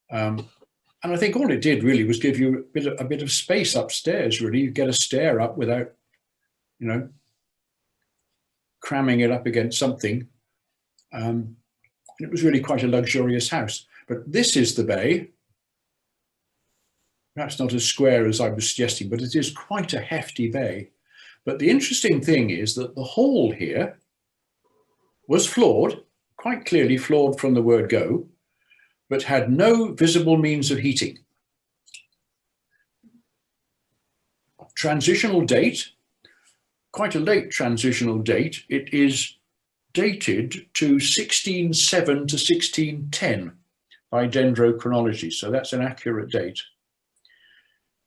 And I think all it did really was give you a bit of space upstairs, really. You get a stair up without, you know, cramming it up against something. It was really quite a luxurious house. But this is the bay. Perhaps not as square as I was suggesting, but it is quite a hefty bay. But the interesting thing is that the hall here was floored, quite clearly floored from the word go, but had no visible means of heating. Transitional date, quite a late transitional date. It is dated to 1607 to 1610 by dendrochronology, so that's an accurate date.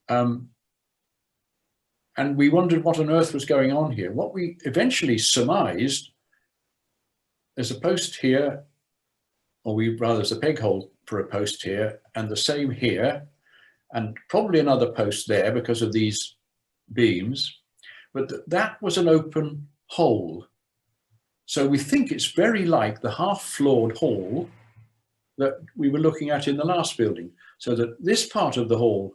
And we wondered what on earth was going on here. What we eventually surmised, there's a post here, or rather there's a peg hole for a post here, and the same here, and probably another post there because of these beams, but that was an open hole. So we think it's very like the half-floored hall that we were looking at in the last building, so that this part of the hall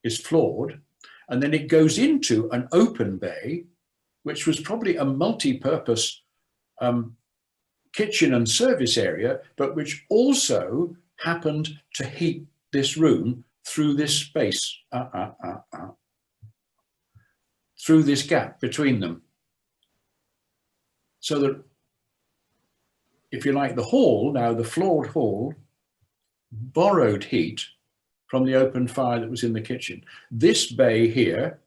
is floored, and then it goes into an open bay, which was probably a multi-purpose kitchen and service area, but which also happened to heat this room through this space, through this gap between them. So that, if you like, the hall, now the floored hall, borrowed heat from the open fire that was in the kitchen. This bay here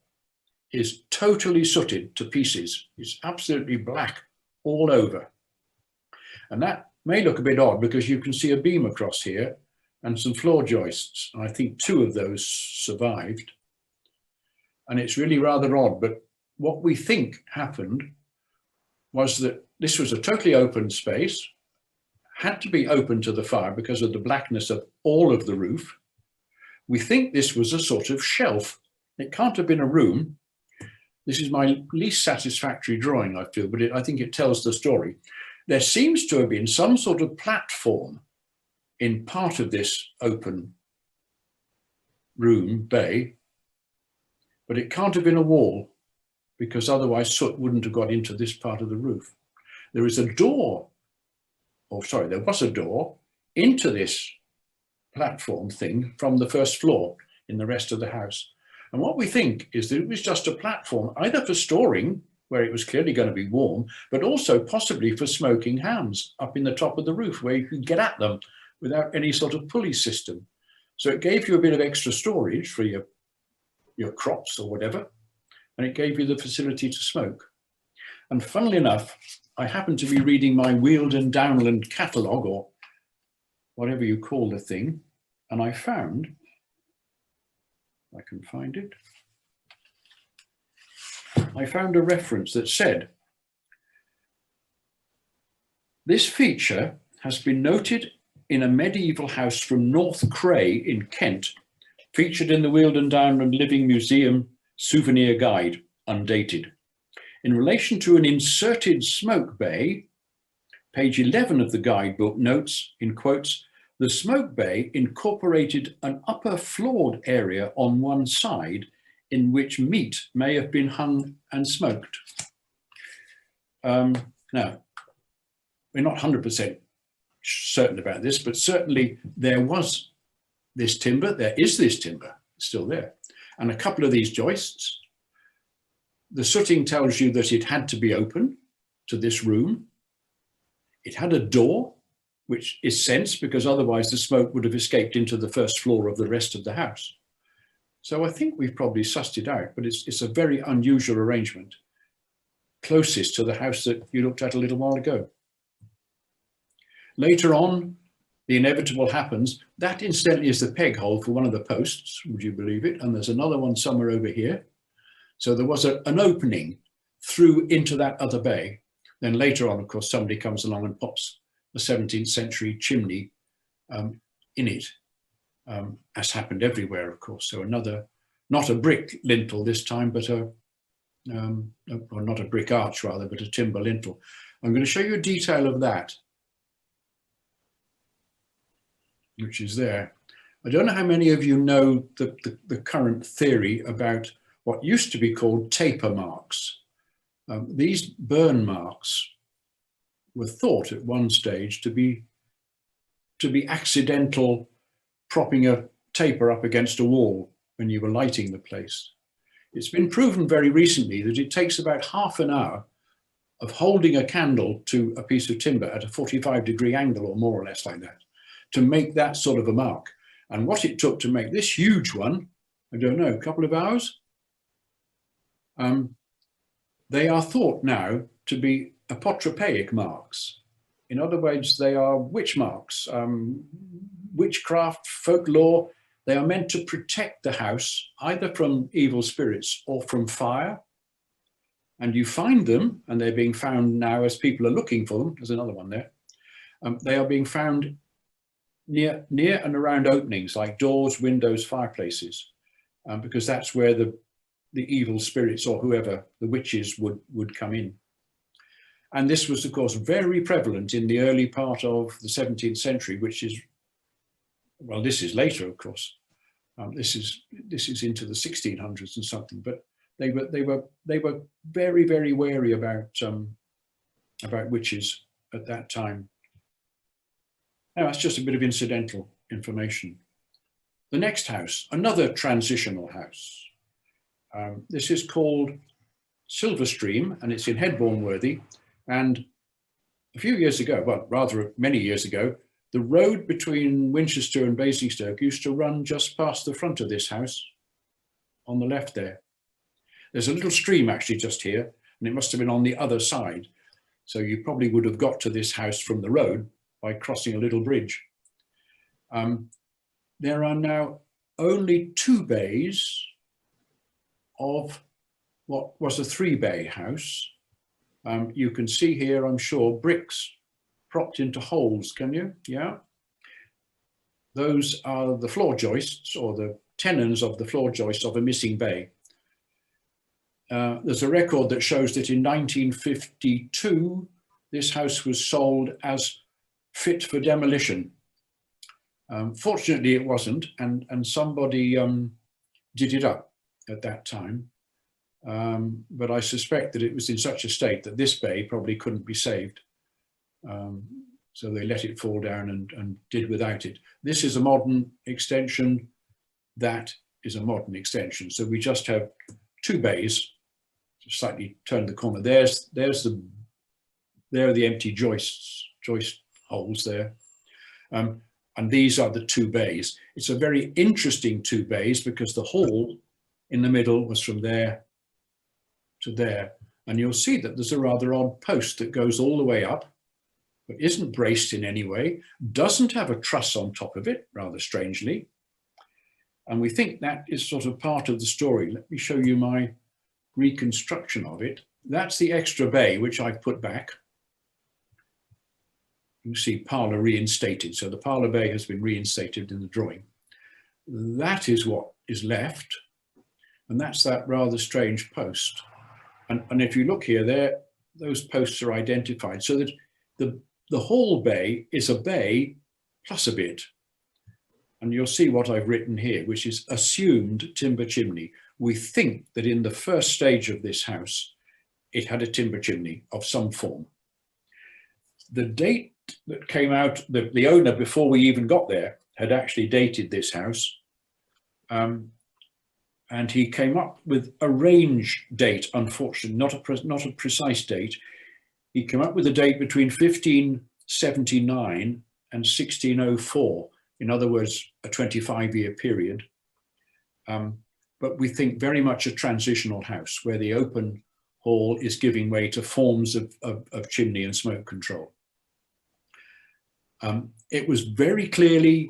is totally sooted to pieces. It's absolutely black all over. And that may look a bit odd because you can see a beam across here and some floor joists. And I think two of those survived. And it's really rather odd, but what we think happened was that this was a totally open space, had to be open to the fire because of the blackness of all of the roof. We think this was a sort of shelf. It can't have been a room. This is my least satisfactory drawing, I feel, but I think it tells the story. There seems to have been some sort of platform in part of this open room bay, but it can't have been a wall because otherwise soot wouldn't have got into this part of the roof. There is a door, or sorry, there was a door into this platform thing from the first floor in the rest of the house. And what we think is that it was just a platform, either for storing, where it was clearly going to be warm, but also possibly for smoking hams up in the top of the roof where you could get at them without any sort of pulley system. So it gave you a bit of extra storage for your crops or whatever, and it gave you the facility to smoke. And funnily enough, I happened to be reading my Weald Downland catalogue, or whatever you call the thing, and I found, I can find it, I found a reference that said, this feature has been noted in a medieval house from North Cray in Kent, featured in the Weald Downland Living Museum Souvenir Guide, undated. In relation to an inserted smoke bay, page 11 of the guidebook notes, in quotes, the smoke bay incorporated an upper floored area on one side in which meat may have been hung and smoked. Now, we're not 100% certain about this, but certainly there was this timber, there is this timber still there, and a couple of these joists. The sooting tells you that it had to be open to this room. It had a door, which is sense because otherwise the smoke would have escaped into the first floor of the rest of the house. So I think we've probably sussed it out, but it's a very unusual arrangement, closest to the house that you looked at a little while ago. Later on, the inevitable happens. That incidentally is the peg hole for one of the posts, would you believe it? And there's another one somewhere over here. So there was an opening through into that other bay. Then later on, of course, somebody comes along and pops a 17th century chimney in it, as happened everywhere, of course. So another, not a brick lintel this time, but or not a brick arch rather, but a timber lintel. I'm going to show you a detail of that, which is there. I don't know how many of you know the current theory about what used to be called taper marks. These burn marks were thought at one stage to be accidental propping a taper up against a wall when you were lighting the place. It's been proven very recently that it takes about half an hour of holding a candle to a piece of timber at a 45-degree angle or more or less like that to make that sort of a mark. And what it took to make this huge one, I don't know, a couple of hours? They are thought now to be apotropaic marks. In other words, they are witch marks, witchcraft, folklore. They are meant to protect the house either from evil spirits or from fire. And you find them, and they're being found now as people are looking for them. There's another one there. They are being found near and around openings like doors, windows, fireplaces, because that's where the evil spirits or whoever, the witches, would come in. And this was, of course, very prevalent in the early part of the 17th century, which is, well, this is later, of course. This is into the 1600s and something, but they were very, very wary about witches at that time. Now, that's just a bit of incidental information. The next house, another transitional house. This is called Silverstream, and it's in Headbourne Worthy. And a few years ago, well, rather many years ago, the road between Winchester and Basingstoke used to run just past the front of this house on the left there. There's a little stream actually just here, and it must have been on the other side. So you probably would have got to this house from the road by crossing a little bridge. There are now only 2 bays of what was a 3-bay house. You can see here, I'm sure, bricks propped into holes, can you? Yeah. Those are the floor joists or the tenons of the floor joists of a missing bay. There's a record that shows that in 1952, this house was sold as fit for demolition. Fortunately, it wasn't, and somebody did it up at that time. but I suspect that it was in such a state that this bay probably couldn't be saved. So they let it fall down and did without it. This is a modern extension. That is a modern extension. So we just have two bays. Slightly turn the corner. There are the empty joist holes there. And these are the two bays. It's a very interesting two bays because the hall in the middle was from there to there. And you'll see that there's a rather odd post that goes all the way up, but isn't braced in any way, doesn't have a truss on top of it, rather strangely. And we think that is sort of part of the story. Let me show you my reconstruction of it. That's the extra bay, which I've put back. You see parlour reinstated. So the parlour bay has been reinstated in the drawing. That is what is left. And that's that rather strange post. And if you look here, there, those posts are identified so that the hall bay is a bay plus a bit. And you'll see what I've written here, which is assumed timber chimney. We think that in the first stage of this house, it had a timber chimney of some form. The date that came out, the owner, before we even got there, had actually dated this house. And he came up with a range date, unfortunately, not a precise date. He came up with a date between 1579 and 1604. In other words, a 25-year period. But we think very much a transitional house where the open hall is giving way to forms of chimney and smoke control. It was very clearly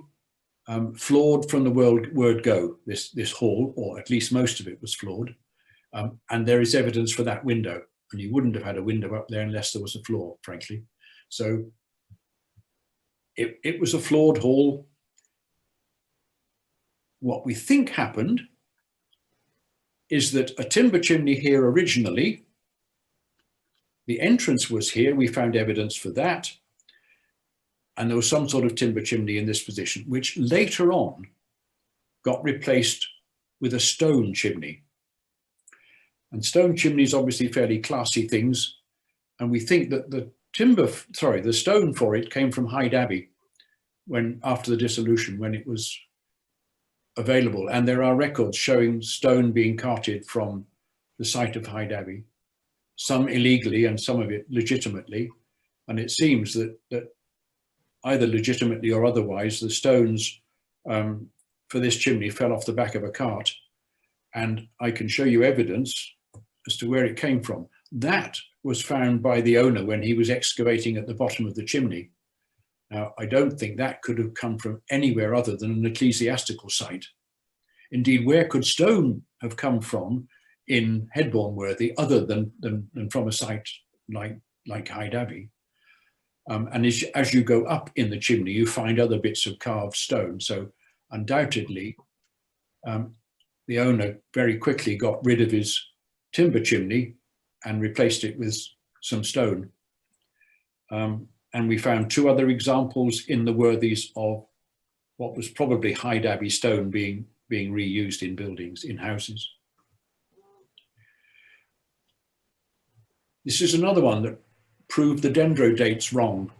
floored from the word go, this hall, or at least most of it was floored. And there is evidence for that window. And you wouldn't have had a window up there unless there was a floor, frankly. So it was a floored hall. What we think happened is that a timber chimney here originally, the entrance was here, we found evidence for that, and there was some sort of timber chimney in this position, which later on got replaced with a stone chimney. And stone chimneys obviously fairly classy things, and we think that the stone for it came from Hyde Abbey after the dissolution, when it was available. And there are records showing stone being carted from the site of Hyde Abbey, some illegally and some of it legitimately. And it seems that either legitimately or otherwise, the stones for this chimney fell off the back of a cart. And I can show you evidence as to where it came from. That was found by the owner when he was excavating at the bottom of the chimney. Now, I don't think that could have come from anywhere other than an ecclesiastical site. Indeed, where could stone have come from in Headbourne Worthy other than from a site like Hyde Abbey? And as you go up in the chimney, you find other bits of carved stone. So undoubtedly, the owner very quickly got rid of his timber chimney and replaced it with some stone. And we found two other examples in the Worthies of what was probably Hyde Abbey stone being reused in buildings, in houses. This is another one that proved the dendro dates wrong.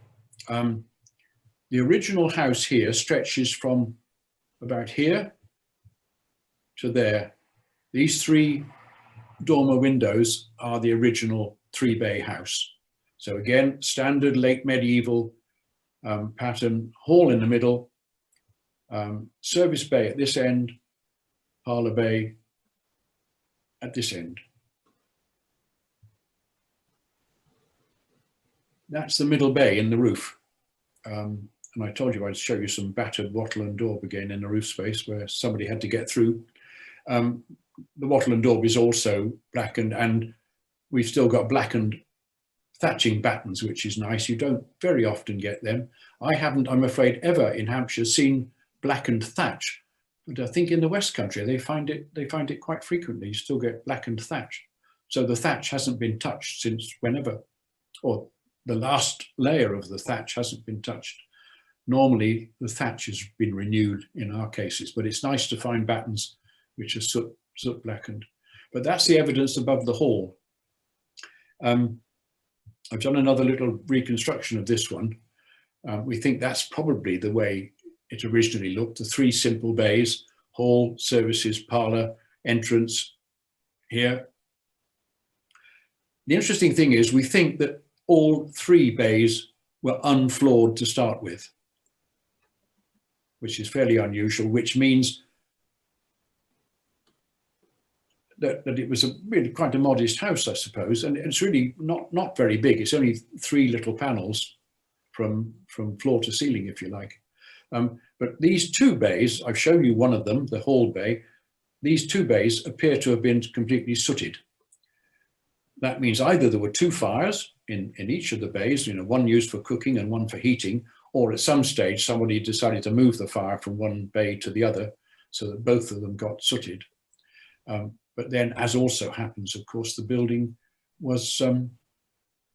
The original house here stretches from about here to there. These three dormer windows are the original three-bay house. So again, standard late medieval pattern, hall in the middle, service bay at this end, parlour bay at this end. That's the middle bay in the roof. And I told you I'd show you some battered wattle and daub again in the roof space where somebody had to get through. The wattle and daub is also blackened, and we've still got blackened thatching battens, which is nice. You don't very often get them. I haven't, I'm afraid, ever in Hampshire seen blackened thatch, but I think in the West Country they find it quite frequently. You still get blackened thatch. So the thatch hasn't been touched since whenever, or the last layer of the thatch hasn't been touched. Normally the thatch has been renewed in our cases, but it's nice to find battens which are soot blackened. But that's the evidence above the hall. I've done another little reconstruction of this one. We think that's probably the way it originally looked, the three simple bays: hall, services, parlour, entrance here. The interesting thing is we think that all three bays were unfloored to start with, which is fairly unusual, which means that it was really quite a modest house, I suppose, and it's really not very big. It's only three little panels from floor to ceiling, if you like. But these two bays, I've shown you one of them, the hall bay. These two bays appear to have been completely sooted. That means either there were two fires in each of the bays, you know, one used for cooking and one for heating, or at some stage somebody decided to move the fire from one bay to the other so that both of them got sooted. But then, as also happens, of course, the building was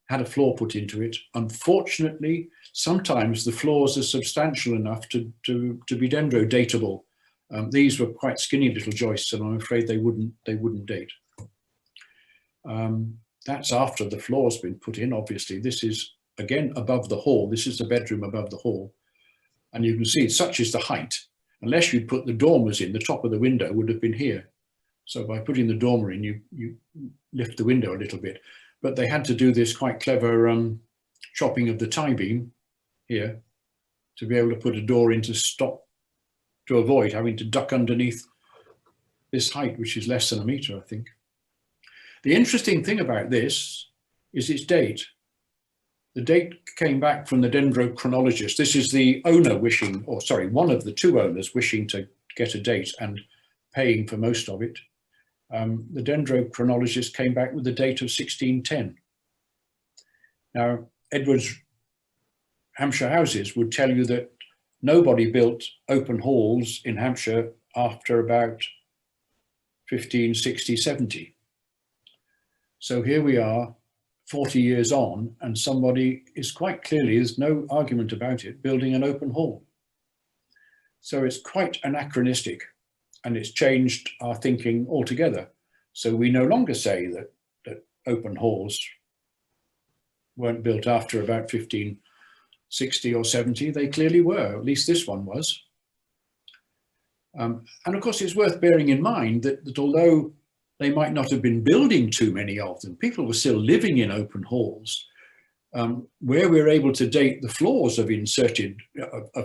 had a floor put into it. Unfortunately, sometimes the floors are substantial enough to be dendro-datable. These were quite skinny little joists, and I'm afraid they wouldn't date. That's after the floor's been put in, obviously. This is, again, above the hall. This is the bedroom above the hall. And you can see such is the height. Unless you'd put the dormers in, the top of the window would have been here. So by putting the dormer in, you lift the window a little bit. But they had to do this quite clever chopping of the tie beam here to be able to put a door in to avoid having to duck underneath this height, which is less than a metre, I think. The interesting thing about this is its date. The date came back from the dendrochronologist. This is the owner wishing, or sorry, one of the two owners wishing to get a date and paying for most of it. The dendrochronologist came back with the date of 1610. Now, Edward's Hampshire houses would tell you that nobody built open halls in Hampshire after about 1560, 70. So here we are 40 years on, and somebody is quite clearly, there's no argument about it, building an open hall. So it's quite anachronistic, and it's changed our thinking altogether. So we no longer say that open halls weren't built after about 1560 or 70. They clearly were, at least this one was. And of course, it's worth bearing in mind that although they might not have been building too many of them, people were still living in open halls. Where we're able to date the floors of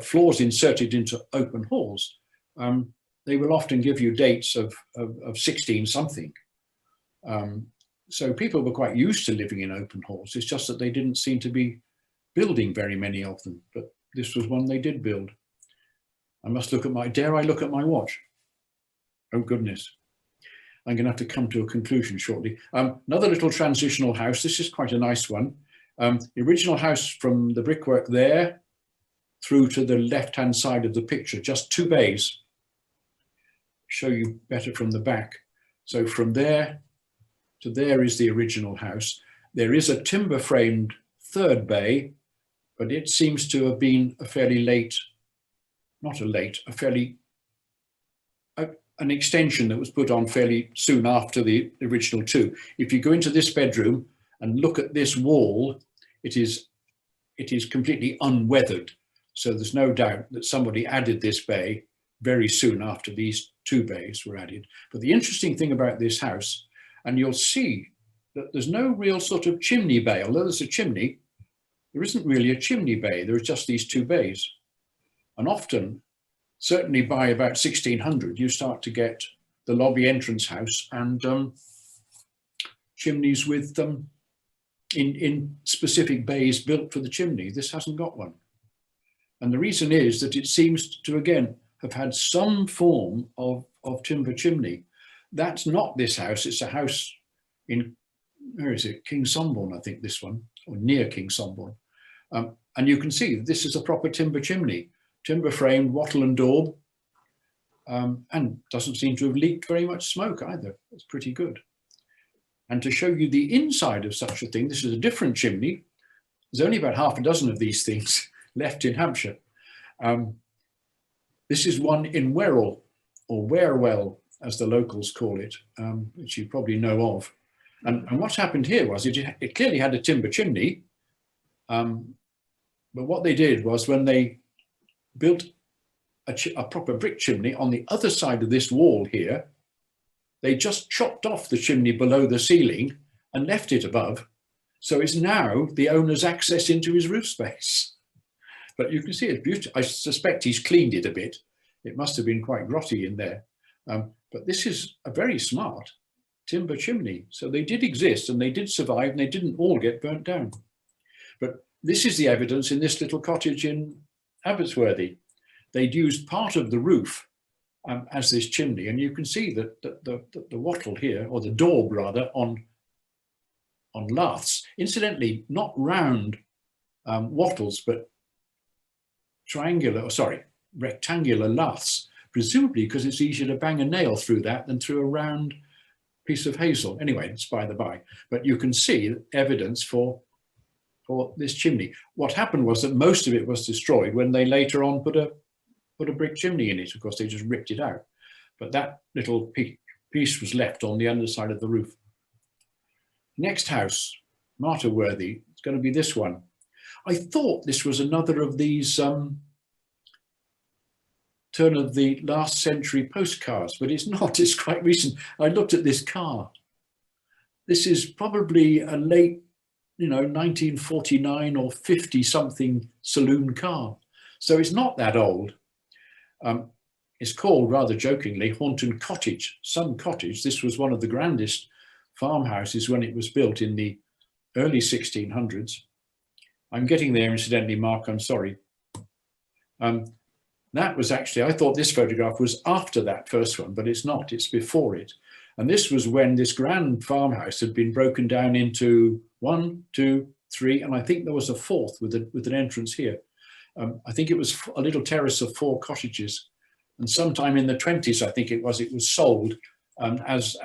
floors inserted into open halls, they will often give you dates of 16 something. So people were quite used to living in open halls. It's just that they didn't seem to be building very many of them, but this was one they did build. I must look at dare I look at my watch? Oh goodness. I'm going to have to come to a conclusion shortly. Another little transitional house. This is quite a nice one. The original house from the brickwork there through to the left-hand side of the picture, just two bays. Show you better from the back. So from there to there is the original house. There is a timber-framed third bay, but it seems to have been a fairly late, an extension that was put on fairly soon after the original two. If you go into this bedroom and look at this wall, it is completely unweathered. So there's no doubt that somebody added this bay very soon after these two bays were added. But the interesting thing about this house, and you'll see that there's no real sort of chimney bay. Although there's a chimney, there isn't really a chimney bay. There are just these two bays. And often, certainly by about 1600, you start to get the lobby entrance house and chimneys with in specific bays built for the chimney. This hasn't got one. And the reason is that it seems to, again, have had some form of timber chimney. That's not this house. It's a house in, where is it? King Somborne, I think this one, or near King Somborne. And you can see this is a proper timber chimney. Timber framed, wattle and daub, and doesn't seem to have leaked very much smoke either. It's pretty good. And to show you the inside of such a thing, this is a different chimney. There's only about half a dozen of these things left in Hampshire. This is one in Werrell, or Warewell, as the locals call it, which you probably know of. And what's happened here was it clearly had a timber chimney, but what they did was when they built a proper brick chimney on the other side of this wall here, they just chopped off the chimney below the ceiling and left it above. So it's now the owner's access into his roof space. But you can see it's beautiful. I suspect he's cleaned it a bit. It must have been quite grotty in there. But this is a very smart timber chimney. So they did exist and they did survive and they didn't all get burnt down. But this is the evidence in this little cottage in Abbotsworthy. They'd used part of the roof as this chimney, and you can see that the wattle here, or the daub rather, on laths, incidentally, not round wattles, but rectangular laths, presumably because it's easier to bang a nail through that than through a round piece of hazel. Anyway, it's by the by. But you can see evidence for this chimney. What happened was that most of it was destroyed when they later on put a brick chimney in it. Of course, they just ripped it out. But that little piece was left on the underside of the roof. Next house, Martha Worthy, it's going to be this one. I thought this was another of these turn of the last century postcards, but it's not. It's quite recent. I looked at this car. This is probably a late, 1949 or 50 something saloon car. So it's not that old. It's called, rather jokingly, Haunton Cottage, some cottage. This was one of the grandest farmhouses when it was built in the early 1600s. I'm getting there, incidentally, Mark, I'm sorry. That was actually, I thought this photograph was after that first one, but it's not, it's before it. And this was when this grand farmhouse had been broken down into 1, 2, 3, and I think there was a fourth with an entrance here. I think it was a little terrace of 4 cottages. And sometime in the 20s, I think it was sold as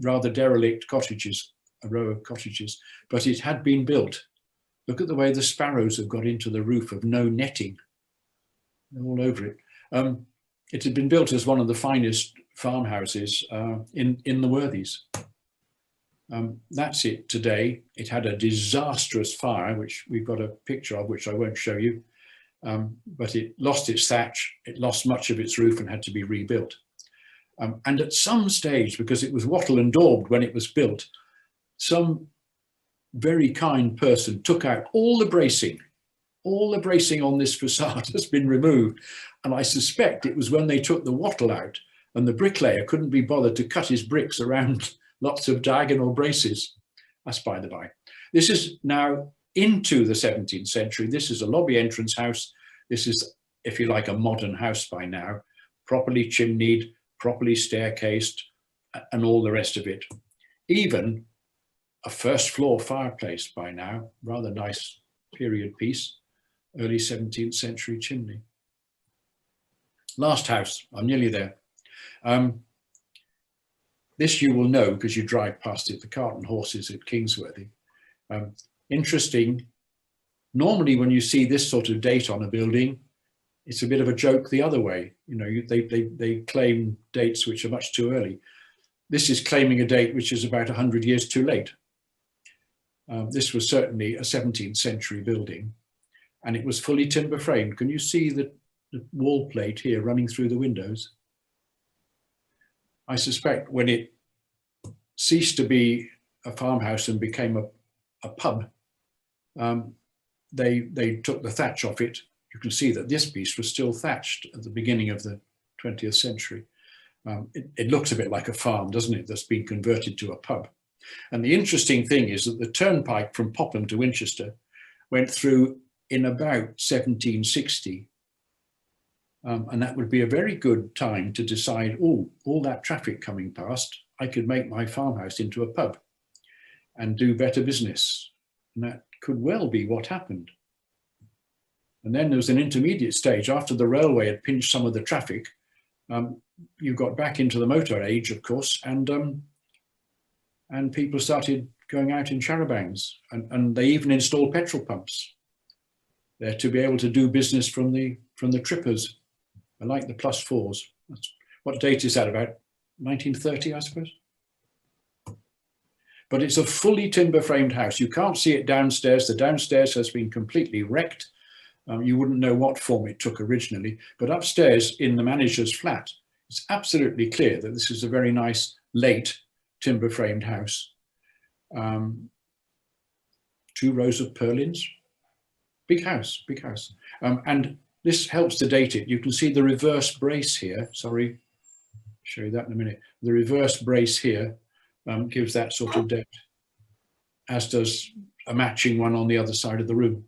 rather derelict cottages, a row of cottages, but it had been built. Look at the way the sparrows have got into the roof of no netting. They're all over it. It had been built as one of the finest farmhouses in the Worthies. That's it today. It had a disastrous fire, which we've got a picture of, which I won't show you. But it lost its thatch, it lost much of its roof and had to be rebuilt. And at some stage, because it was wattle and daubed when it was built, some very kind person took out all the bracing on this facade has been removed. And I suspect it was when they took the wattle out and the bricklayer couldn't be bothered to cut his bricks around lots of diagonal braces. That's by the by. This is now into the 17th century. This is a lobby entrance house. This is, if you like, a modern house by now, properly chimneyed, properly staircased, and all the rest of it. Even a first floor fireplace by now, rather nice period piece, early 17th century chimney. Last house, I'm nearly there. This you will know because you drive past it, the Cart and Horses at Kingsworthy. Interesting. Normally when you see this sort of date on a building, it's a bit of a joke the other way. They claim dates which are much too early. This is claiming a date which is about 100 years too late. This was certainly a 17th century building, and it was fully timber framed. Can you see the wall plate here running through the windows? I suspect when it ceased to be a farmhouse and became a pub, they took the thatch off it. You can see that this piece was still thatched at the beginning of the 20th century. It looks a bit like a farm, doesn't it, that's been converted to a pub. And the interesting thing is that the turnpike from Popham to Winchester went through in about 1760. And that would be a very good time to decide, oh, all that traffic coming past, I could make my farmhouse into a pub and do better business. And that could well be what happened. And then there was an intermediate stage after the railway had pinched some of the traffic. You got back into the motor age, of course, and people started going out in charabancs, and they even installed petrol pumps there to be able to do business from the trippers. I like the +4s. That's What date is that, about 1930, I suppose? But it's a fully timber framed house. You can't see it downstairs. The downstairs has been completely wrecked. You wouldn't know what form it took originally, but upstairs in the manager's flat, it's absolutely clear that this is a very nice late timber framed house. 2 rows of purlins, big house, big house. And this helps to date it. You can see the reverse brace here. Sorry, I'll show you that in a minute. The reverse brace here gives that sort of depth, as does a matching one on the other side of the room.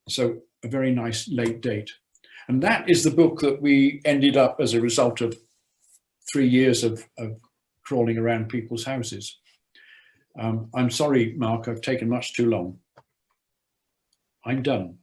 So a very nice late date. And that is the book that we ended up as a result of 3 years of crawling around people's houses. I'm sorry, Mark, I've taken much too long. I'm done.